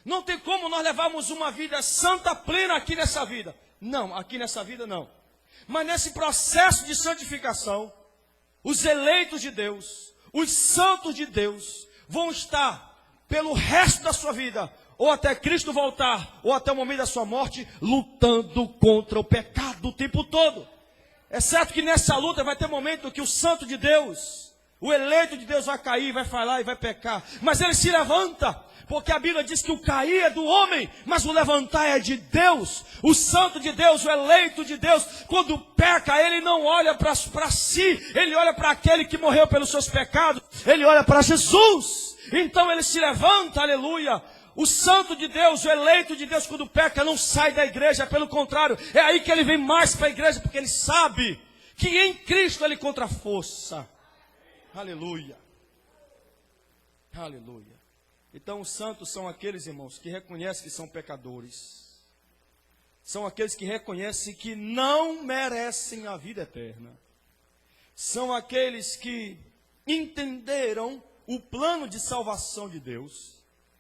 [SPEAKER 1] Não tem como nós levarmos uma vida santa plena aqui nessa vida. Não, aqui nessa vida não. Mas nesse processo de santificação, os eleitos de Deus, os santos de Deus, vão estar pelo resto da sua vida, ou até Cristo voltar, ou até o momento da sua morte, lutando contra o pecado o tempo todo. É certo que nessa luta vai ter momento que o santo de Deus, o eleito de Deus vai cair, vai falar e vai pecar. Mas ele se levanta, porque a Bíblia diz que o cair é do homem, mas o levantar é de Deus. O santo de Deus, o eleito de Deus, quando peca, ele não olha para si, ele olha para aquele que morreu pelos seus pecados, ele olha para Jesus. Então ele se levanta, aleluia. O santo de Deus, o eleito de Deus, quando peca, não sai da igreja, pelo contrário, é aí que ele vem mais para a igreja, porque ele sabe que em Cristo ele encontra força. Aleluia. Aleluia. Então, os santos são aqueles, irmãos, que reconhecem que são pecadores. São aqueles que reconhecem que não merecem a vida eterna. São aqueles que entenderam o plano de salvação de Deus.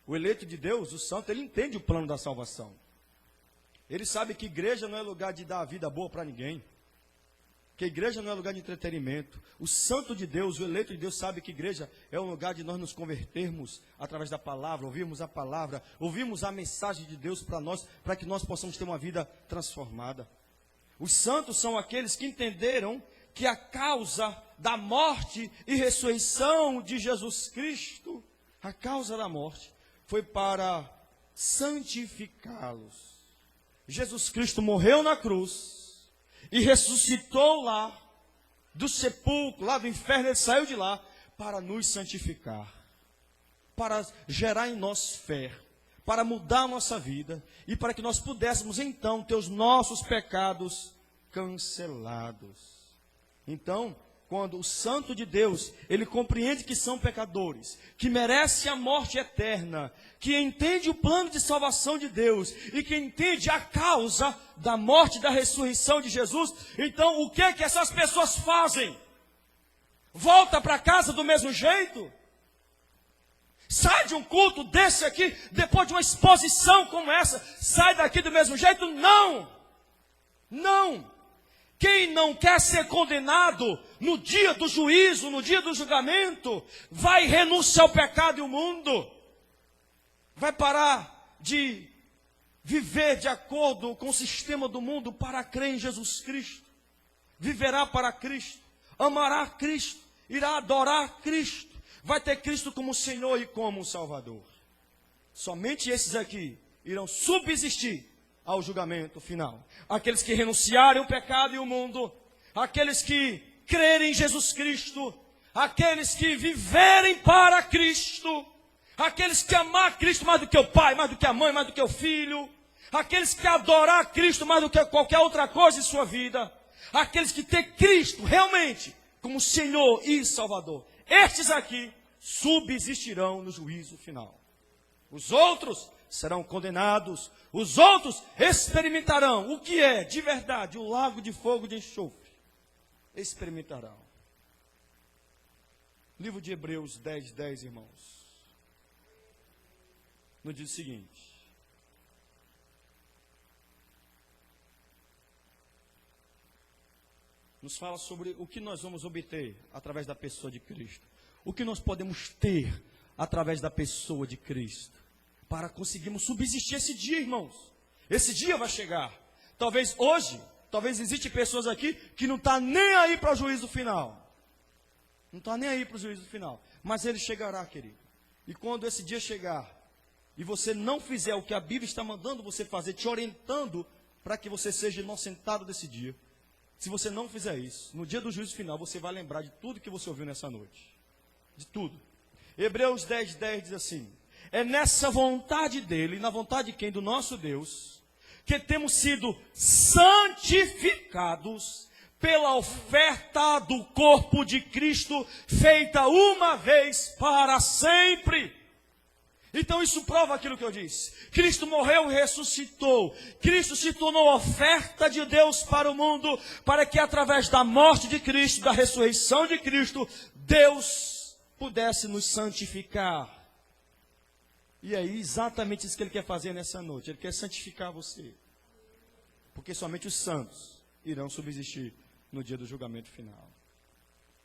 [SPEAKER 1] O eleito de Deus, o santo, ele entende o plano da salvação. Ele sabe que igreja não é lugar de dar a vida boa para ninguém. Que a igreja não é lugar de entretenimento. O santo de Deus, o eleito de Deus, sabe que igreja é um lugar de nós nos convertermos através da palavra, ouvirmos a palavra, ouvirmos a mensagem de Deus para nós, para que nós possamos ter uma vida transformada. Os santos são aqueles que entenderam que a causa da morte e ressurreição de Jesus Cristo, a causa da morte, foi para santificá-los. Jesus Cristo morreu na cruz e ressuscitou lá do sepulcro, lá do inferno, ele saiu de lá para nos santificar, para gerar em nós fé, para mudar a nossa vida e para que nós pudéssemos então ter os nossos pecados cancelados. Então, quando o santo de Deus, ele compreende que são pecadores, que merecem a morte eterna, que entende o plano de salvação de Deus e que entende a causa da morte e da ressurreição de Jesus, então o que é que essas pessoas fazem? Volta para casa do mesmo jeito? Sai de um culto desse aqui, depois de uma exposição como essa, sai daqui do mesmo jeito? Não! Não! Quem não quer ser condenado no dia do juízo, no dia do julgamento, vai renunciar ao pecado e ao mundo. Vai parar de viver de acordo com o sistema do mundo para crer em Jesus Cristo. Viverá para Cristo, amará Cristo, irá adorar Cristo. Vai ter Cristo como Senhor e como Salvador. Somente esses aqui irão subsistir ao julgamento final. Aqueles que renunciarem o pecado e o mundo,
[SPEAKER 2] aqueles que crerem em Jesus Cristo, aqueles que viverem para Cristo, aqueles que amar Cristo mais do que o pai, mais do que a mãe, mais do que o filho, aqueles que adorar Cristo mais do que qualquer outra coisa em sua vida, aqueles que têm Cristo realmente como Senhor e Salvador, estes aqui subsistirão no juízo final. Os outros serão condenados, os outros experimentarão o que é de verdade o lago de fogo de enxofre. Experimentarão. Livro de Hebreus 10:10, irmãos. Nos diz o seguinte: nos fala sobre o que nós vamos obter através da pessoa de Cristo. O que nós podemos ter através da pessoa de Cristo. Para conseguirmos subsistir esse dia, irmãos. Esse dia vai chegar. Talvez hoje, talvez existem pessoas aqui que não estão nem aí para o juízo final. Não está nem aí para o juízo final. Mas ele chegará, querido. E quando esse dia chegar, e você não fizer o que a Bíblia está mandando você fazer, te orientando para que você seja inocentado desse dia, se você não fizer isso, no dia do juízo final, você vai lembrar de tudo que você ouviu nessa noite. De tudo. Hebreus 10:10 diz assim: é nessa vontade dele, na vontade de quem? Do nosso Deus, que temos sido santificados pela oferta do corpo de Cristo, feita uma vez para sempre. Então isso prova aquilo que eu disse. Cristo morreu e ressuscitou. Cristo se tornou oferta de Deus para o mundo, para que através da morte de Cristo, da ressurreição de Cristo, Deus pudesse nos santificar. E é exatamente isso que Ele quer fazer nessa noite. Ele quer santificar você. Porque somente os santos irão subsistir no dia do julgamento final.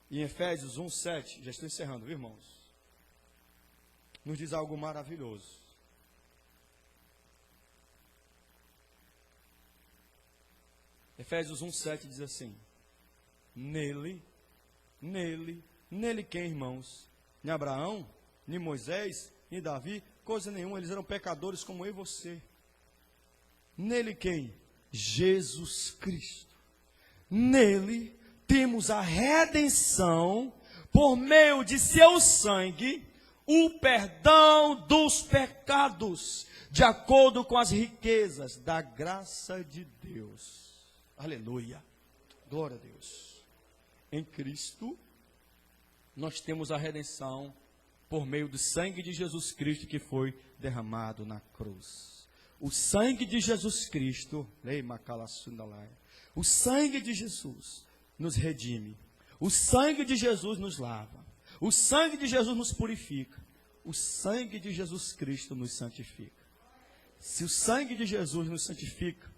[SPEAKER 2] E em Efésios 1:7, já estou encerrando, viu, irmãos? Nos diz algo maravilhoso. Efésios 1:7 diz assim: Nele quem, irmãos? Nem Abraão, nem Moisés, nem Davi, coisa nenhuma, eles eram pecadores como eu e você. Nele quem? Jesus Cristo. Nele temos a redenção por meio de seu sangue, o perdão dos pecados, de acordo com as riquezas da graça de Deus. Aleluia. Glória a Deus. Em Cristo, nós temos a redenção por meio do sangue de Jesus Cristo que foi derramado na cruz. O sangue de Jesus Cristo, o sangue de Jesus nos redime. O sangue de Jesus nos lava. O sangue de Jesus nos purifica. O sangue de Jesus Cristo nos santifica. Se o sangue de Jesus nos santifica,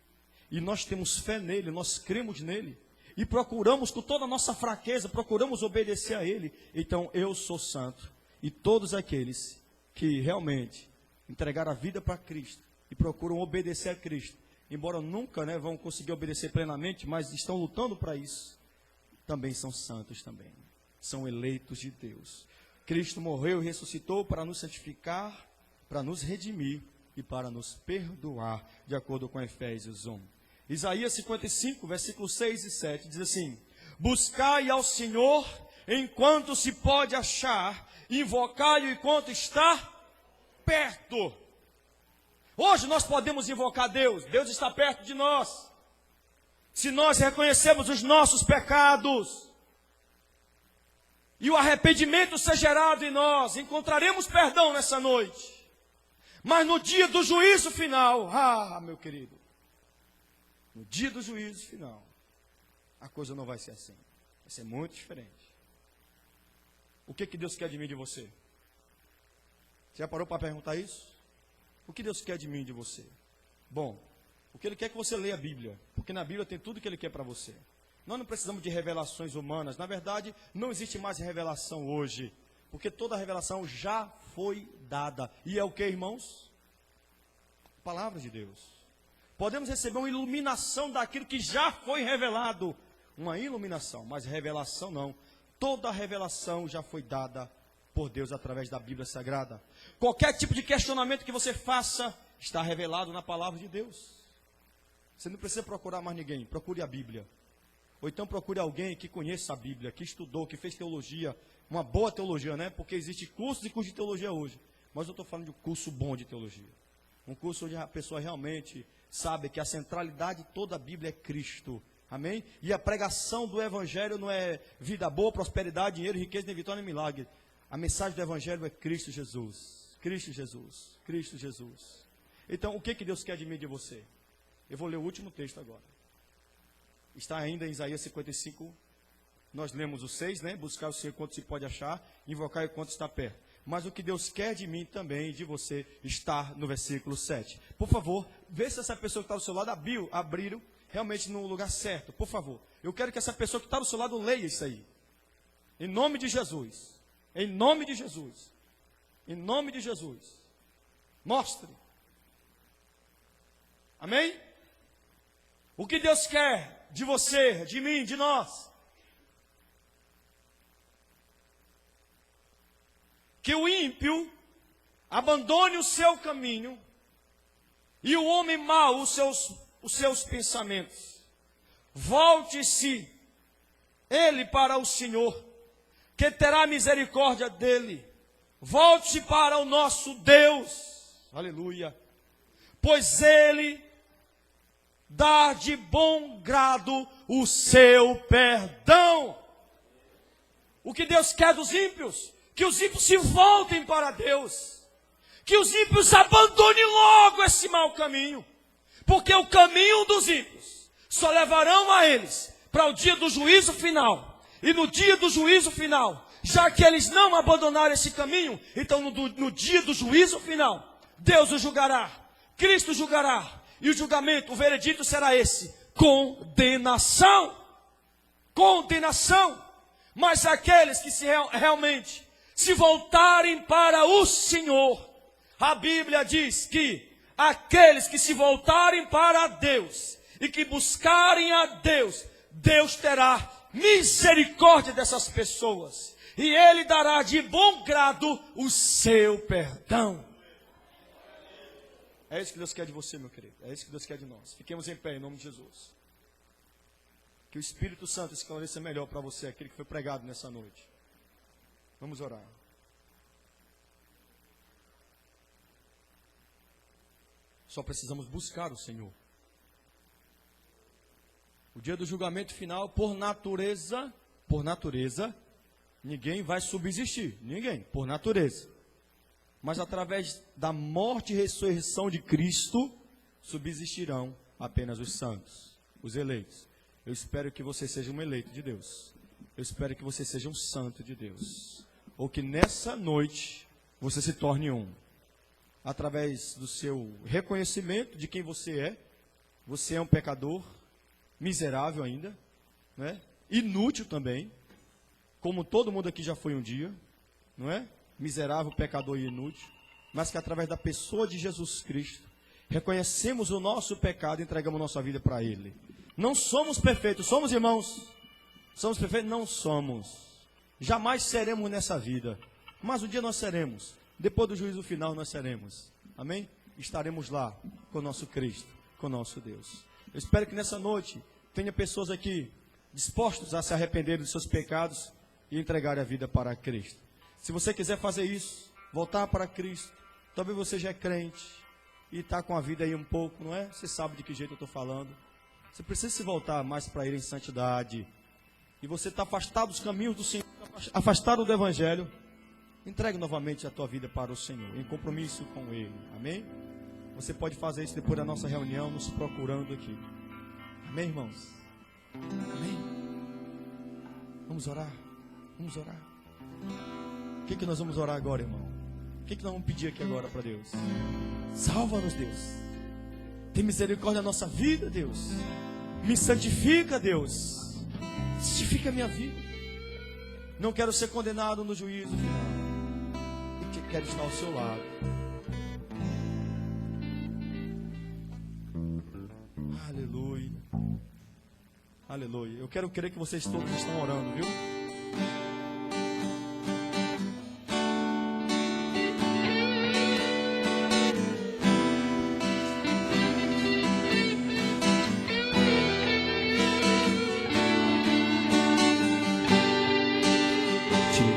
[SPEAKER 2] e nós temos fé nele, nós cremos nele, e procuramos com toda a nossa fraqueza, procuramos obedecer a ele, então eu sou santo. E todos aqueles que realmente entregaram a vida para Cristo, e procuram obedecer a Cristo, embora nunca vão conseguir obedecer plenamente, mas estão lutando para isso, também são santos também. São eleitos de Deus. Cristo morreu e ressuscitou para nos santificar, para nos redimir e para nos perdoar, de acordo com Efésios 1. Isaías 55, versículos 6 e 7, diz assim: buscai ao Senhor enquanto se pode achar, invocai-o enquanto está perto. Hoje nós podemos invocar Deus, Deus está perto de nós. Se nós reconhecemos os nossos pecados, e o arrependimento ser gerado em nós, encontraremos perdão nessa noite. Mas no dia do juízo final, meu querido, no dia do juízo final, a coisa não vai ser assim. Vai ser muito diferente. O que Deus quer de mim e de você? Você já parou para perguntar isso? O que Deus quer de mim e de você? Bom, o que Ele quer é que você leia a Bíblia, porque na Bíblia tem tudo que Ele quer para você. Nós não precisamos de revelações humanas. Na verdade, não existe mais revelação hoje, porque toda a revelação já foi dada. E é o que, irmãos? Palavra de Deus. Podemos receber uma iluminação daquilo que já foi revelado. Uma iluminação, mas revelação não. Toda a revelação já foi dada por Deus através da Bíblia Sagrada. Qualquer tipo de questionamento que você faça está revelado na palavra de Deus. Você não precisa procurar mais ninguém, procure a Bíblia.
[SPEAKER 1] Ou então procure alguém que conheça a Bíblia, que estudou, que fez teologia, uma boa teologia, né? Porque existe cursos e cursos de teologia hoje. Mas eu estou falando de um curso bom de teologia. Um curso onde a pessoa realmente sabe que a centralidade de toda a Bíblia é Cristo. Amém? E a pregação do Evangelho não é vida boa, prosperidade, dinheiro, riqueza, nem vitória, nem milagre. A mensagem do Evangelho é Cristo Jesus. Cristo Jesus. Cristo Jesus. Então, o que Deus quer de mim e de você? Eu vou ler o último texto agora. Está ainda em Isaías 55. Nós lemos o 6, né? Buscar o Senhor enquanto se pode achar, invocar enquanto está perto. Mas o que Deus quer de mim também e de você está no versículo 7. Por favor, vê se essa pessoa que está do seu lado abriram realmente no lugar certo. Por favor, eu quero que essa pessoa que está do seu lado leia isso aí. Em nome de Jesus. Em nome de Jesus. Em nome de Jesus. Mostre. Amém? O que Deus quer de você, de mim, de nós? Que o ímpio abandone o seu caminho e o homem mau os seus pensamentos. Volte-se ele para o Senhor, que terá misericórdia dele. Volte-se para o nosso Deus. Aleluia. Pois ele dá de bom grado o seu perdão. O que Deus quer dos ímpios? Que os ímpios se voltem para Deus. Que os ímpios abandonem logo esse mau caminho. Porque o caminho dos ímpios só levarão a eles para o dia do juízo final. E no dia do juízo final, já que eles não abandonaram esse caminho, então no dia do juízo final, Deus os julgará. Cristo julgará. E o julgamento, o veredito será esse: condenação. Condenação. Mas aqueles que realmente se voltarem para o Senhor, a Bíblia diz que aqueles que se voltarem para Deus e que buscarem a Deus, Deus terá misericórdia dessas pessoas e Ele dará de bom grado o seu perdão. É isso que Deus quer de você, meu querido. É isso que Deus quer de nós. Fiquemos em pé em nome de Jesus. Que o Espírito Santo esclareça melhor para você aquilo que foi pregado nessa noite. Vamos orar. Só precisamos buscar o Senhor. O dia do julgamento final, por natureza, ninguém vai subsistir. Ninguém, por natureza. Mas através da morte e ressurreição de Cristo, subsistirão apenas os santos, os eleitos. Eu espero que você seja um eleito de Deus. Eu espero que você seja um santo de Deus. Ou que nessa noite você se torne um. Através do seu reconhecimento de quem você é um pecador, miserável ainda, né? Inútil também, como todo mundo aqui já foi um dia, não é? Miserável, pecador e inútil, mas que através da pessoa de Jesus Cristo, reconhecemos o nosso pecado e entregamos nossa vida para Ele. Não somos perfeitos, somos irmãos? Somos perfeitos? Não somos. Jamais seremos nessa vida, mas um dia nós seremos. Depois do juízo final nós seremos. Amém? Estaremos lá com o nosso Cristo, com o nosso Deus. Eu espero que nessa noite tenha pessoas aqui dispostas a se arrepender dos seus pecados e entregar a vida para Cristo. Se você quiser fazer isso, voltar para Cristo, talvez você já é crente e está com a vida aí um pouco, não é? Você sabe de que jeito eu estou falando. Você precisa se voltar mais para Ele em santidade. E você está afastado dos caminhos do Senhor, afastado do Evangelho. Entregue novamente a tua vida para o Senhor, em compromisso com Ele. Amém? Você pode fazer isso depois da nossa reunião, nos procurando aqui. Amém, irmãos? Amém? Vamos orar? Vamos orar. O que nós vamos orar agora, irmão? O que nós vamos pedir aqui agora para Deus? Salva-nos, Deus. Tem misericórdia da nossa vida, Deus. Me santifica, Deus. Santifica a minha vida. Não quero ser condenado no juízo final. Eu quero estar ao seu lado. Aleluia. Aleluia. Eu quero crer que vocês todos estão orando, viu?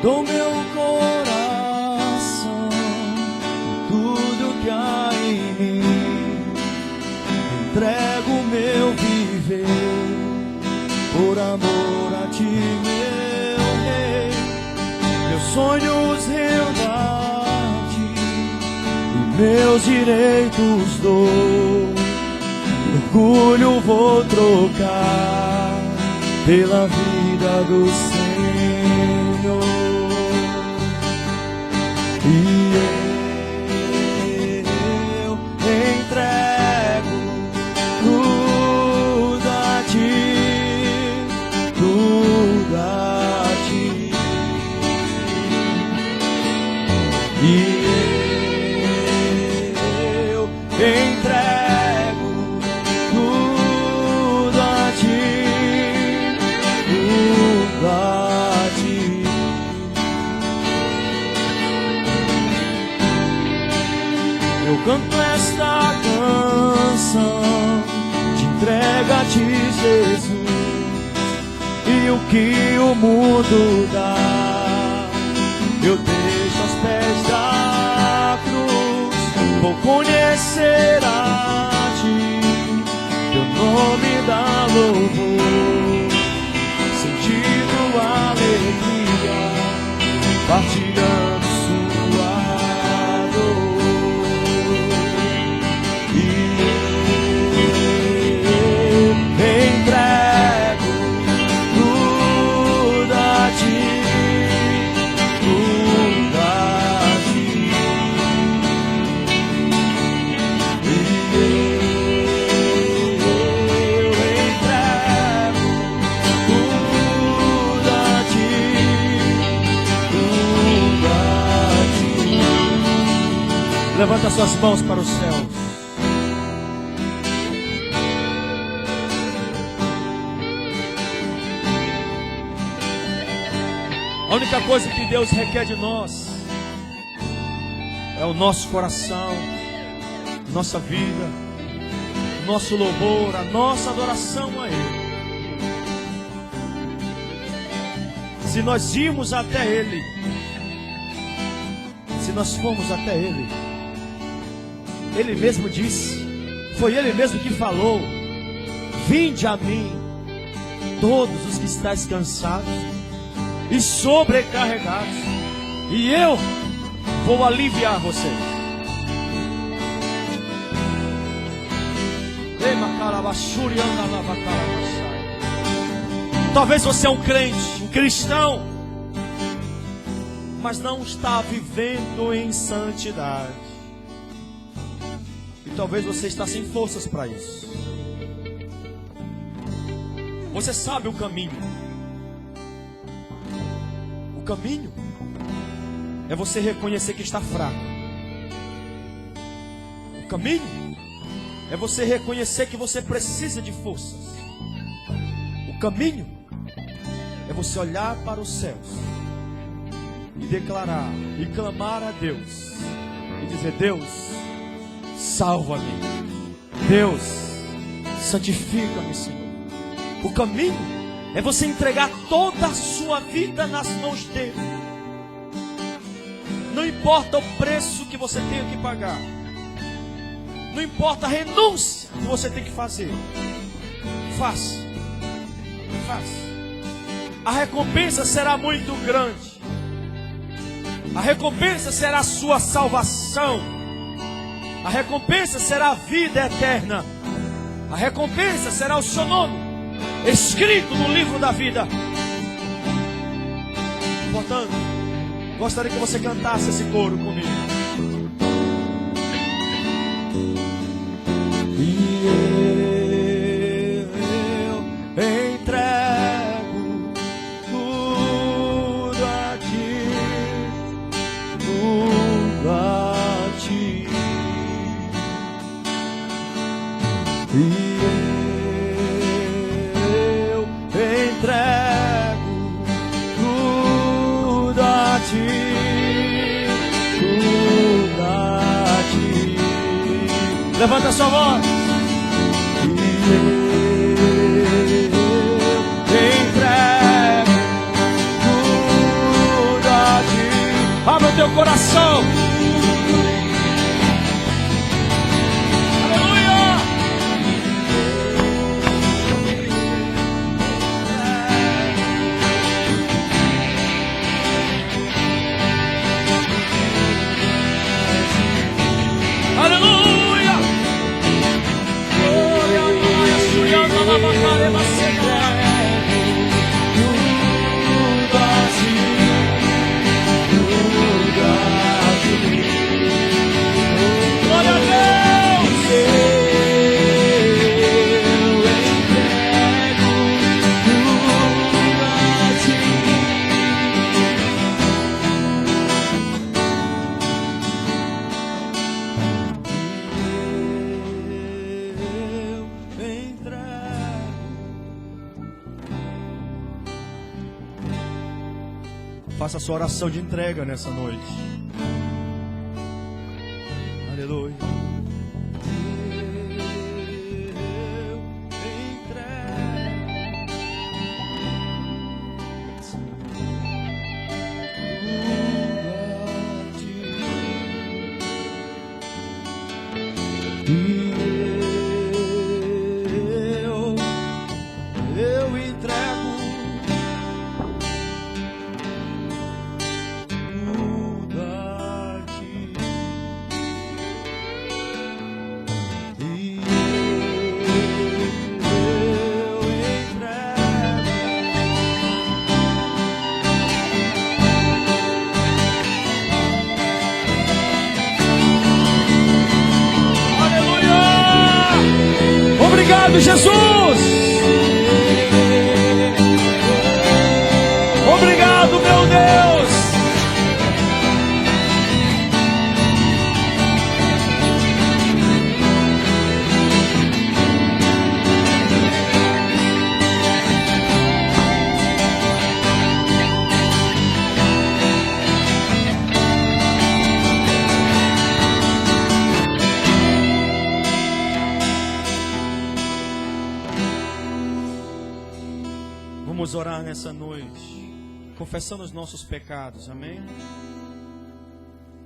[SPEAKER 2] dou meu coração, tudo que há em mim, entrego meu viver, por amor a ti, meu rei. Meus sonhos eu dar-te, e meus direitos dou, orgulho vou trocar pela vida do Senhor. E eu entrego tudo a ti, tudo a ti. E eu entrego tudo a ti, tudo a ti. Eu canto esta canção de entrega a ti, Jesus, e o que o mundo dá eu deixo aos pés da cruz. Vou conhecer a ti, teu nome dá louvor, sentindo alegria, partilhando sua dor. E eu entrego tudo a ti, tudo a ti. E eu entrego tudo a ti, tudo a ti. Levanta suas mãos para os céus. A única coisa que Deus requer de nós é o nosso coração, nossa vida, nosso louvor, a nossa adoração a Ele. Se nós irmos até Ele, se nós formos até Ele, Ele mesmo disse, foi Ele mesmo que falou: vinde a mim, todos os que estáis cansados e sobrecarregados, e eu vou aliviar vocês. Talvez você é um crente, um cristão, mas não está vivendo em santidade. E talvez você está sem forças para isso. Você sabe o caminho. O caminho é você reconhecer que está fraco. O caminho é você reconhecer que você precisa de forças. O caminho é você olhar para os céus e declarar e clamar a Deus e dizer: Deus, salva-me. Deus, santifica-me, Senhor. O caminho é você entregar toda a sua vida nas mãos dele. Não importa o preço que você tenha que pagar, não importa a renúncia que você tem que fazer, faça. Faça. A recompensa será muito grande. A recompensa será a sua salvação. A recompensa será a vida eterna. A recompensa será o seu nome escrito no livro da vida. Portanto, gostaria que você cantasse esse coro comigo. E eu entrego tudo a ti, tudo a ti. E entrego tudo a ti, tudo a ti. Levanta a sua voz. E eu entrego tudo
[SPEAKER 1] Faça a sua oração de entrega nessa noite. Aleluia. Eu entrego tudo a ti. E eu entrego. Aleluia! Obrigado, Jesus! Obrigado, meu Deus! Vamos orar nessa noite, confessando os nossos pecados, amém?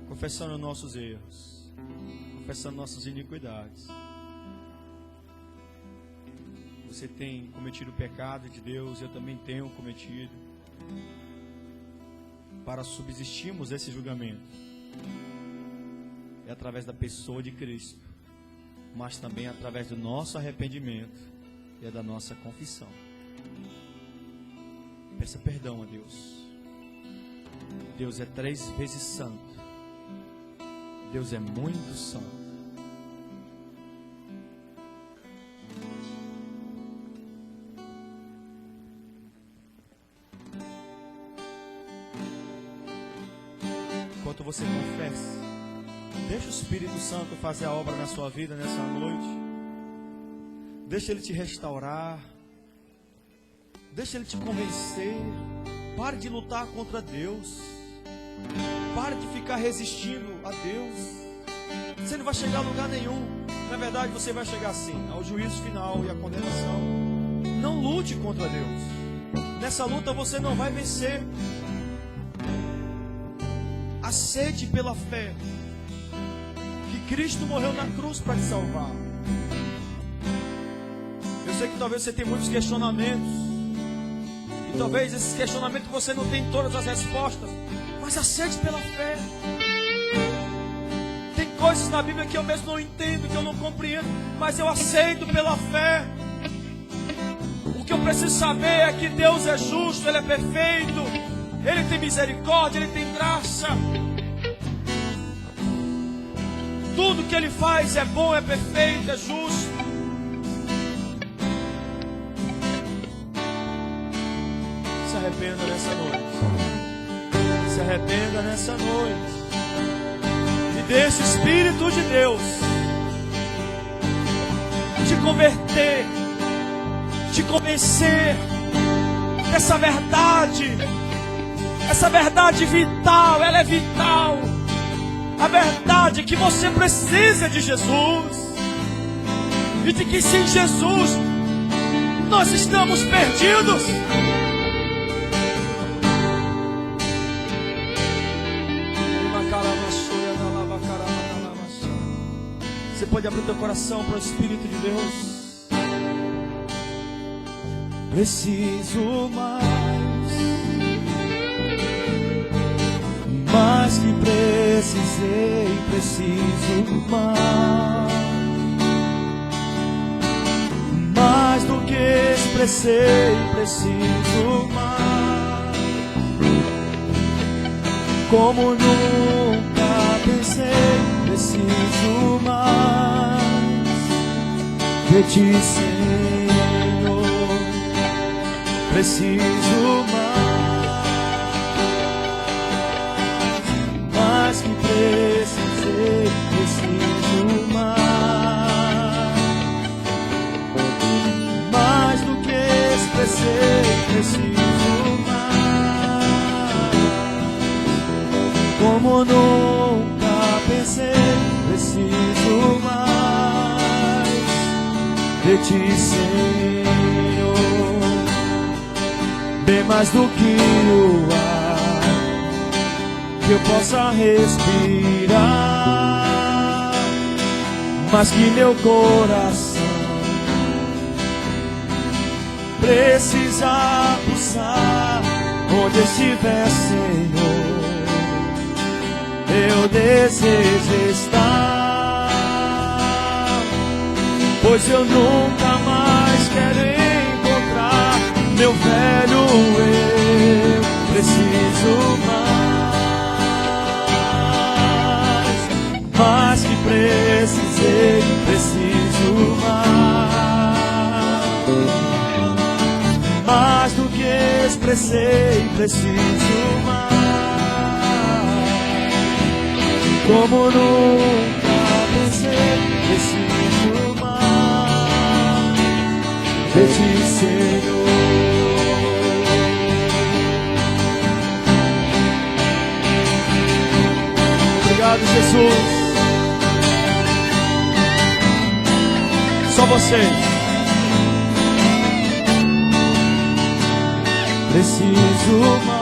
[SPEAKER 1] Confessando os nossos erros, confessando nossas iniquidades. Você tem cometido o pecado de Deus, eu também tenho cometido. Para subsistirmos esse julgamento, é através da pessoa de Cristo, mas também através do nosso arrependimento e da nossa confissão. Peça perdão a Deus. Deus é 3 vezes santo. Deus é muito santo. Enquanto você confessa, deixa o Espírito Santo fazer a obra na sua vida nessa noite. Deixa Ele te restaurar. Deixa Ele te convencer. Pare de lutar contra Deus. Pare de ficar resistindo a Deus. Você não vai chegar a lugar nenhum. Na verdade, você vai chegar assim, ao juízo final e à condenação. Não lute contra Deus. Nessa luta você não vai vencer. Aceite pela fé que Cristo morreu na cruz para te salvar. Eu sei que talvez você tenha muitos questionamentos. E talvez esses questionamentos você não tem todas as respostas, mas aceite pela fé. Tem coisas na Bíblia que eu mesmo não entendo, que eu não compreendo, mas eu aceito pela fé. O que eu preciso saber é que Deus é justo, Ele é perfeito, Ele tem misericórdia, Ele tem graça. Tudo que Ele faz é bom, é perfeito, é justo. Se arrependa nessa noite. Se arrependa nessa noite. E deixe o Espírito de Deus te converter, te convencer dessa verdade. Essa verdade vital, ela é vital. A verdade é que você precisa de Jesus. E de que sem Jesus nós estamos perdidos. Você pode abrir o teu coração para o Espírito de Deus. Preciso mais que precisei, preciso mais do que expressei, preciso mais. Como nunca pensei, preciso mais de ti, Senhor. Preciso mais que precisei, preciso mais do que expressei, preciso mais. ti, Senhor, bem mais do que o ar que eu possa respirar, mas que meu coração precisa pulsar. Onde estiver, Senhor, eu desejo estar, pois eu nunca mais quero encontrar meu velho eu. Preciso mais que precisei, preciso mais do que expressei, preciso mais. Como nunca pensei, preciso mais de ti, Senhor. Obrigado, Jesus. Só você. Preciso mais.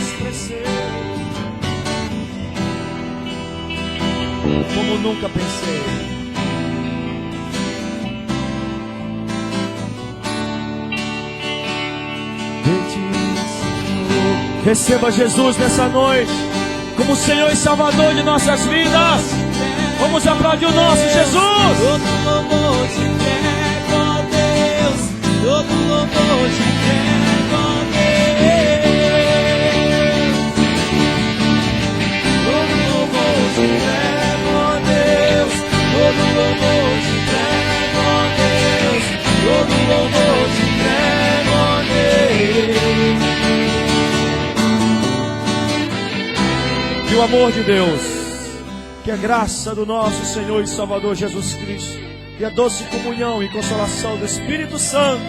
[SPEAKER 1] Expressei como nunca pensei. Receba Jesus nessa noite como Senhor e Salvador de nossas vidas. Vamos aplaudir o nosso Jesus.
[SPEAKER 3] Todo louvor te entrego, ó Deus. Todo louvor te entrego, ó Deus. Todo louvor te entrego, ó Deus. Todo louvor te entrego, ó Deus. Todo louvor te entrego, ó Deus.
[SPEAKER 1] Que o amor de Deus, que a graça do nosso Senhor e Salvador Jesus Cristo, e a doce comunhão e consolação do Espírito Santo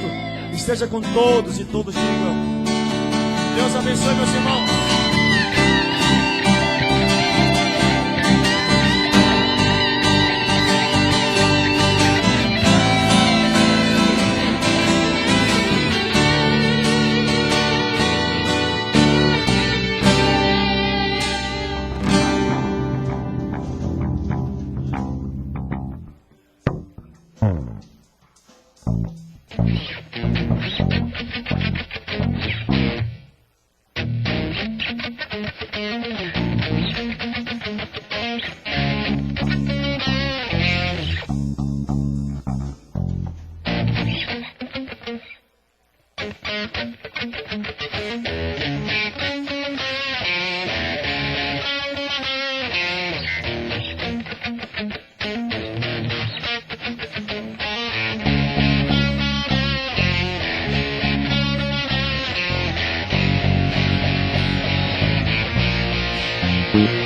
[SPEAKER 1] esteja com todos e todos digam. Deus abençoe, meus irmãos.
[SPEAKER 3] We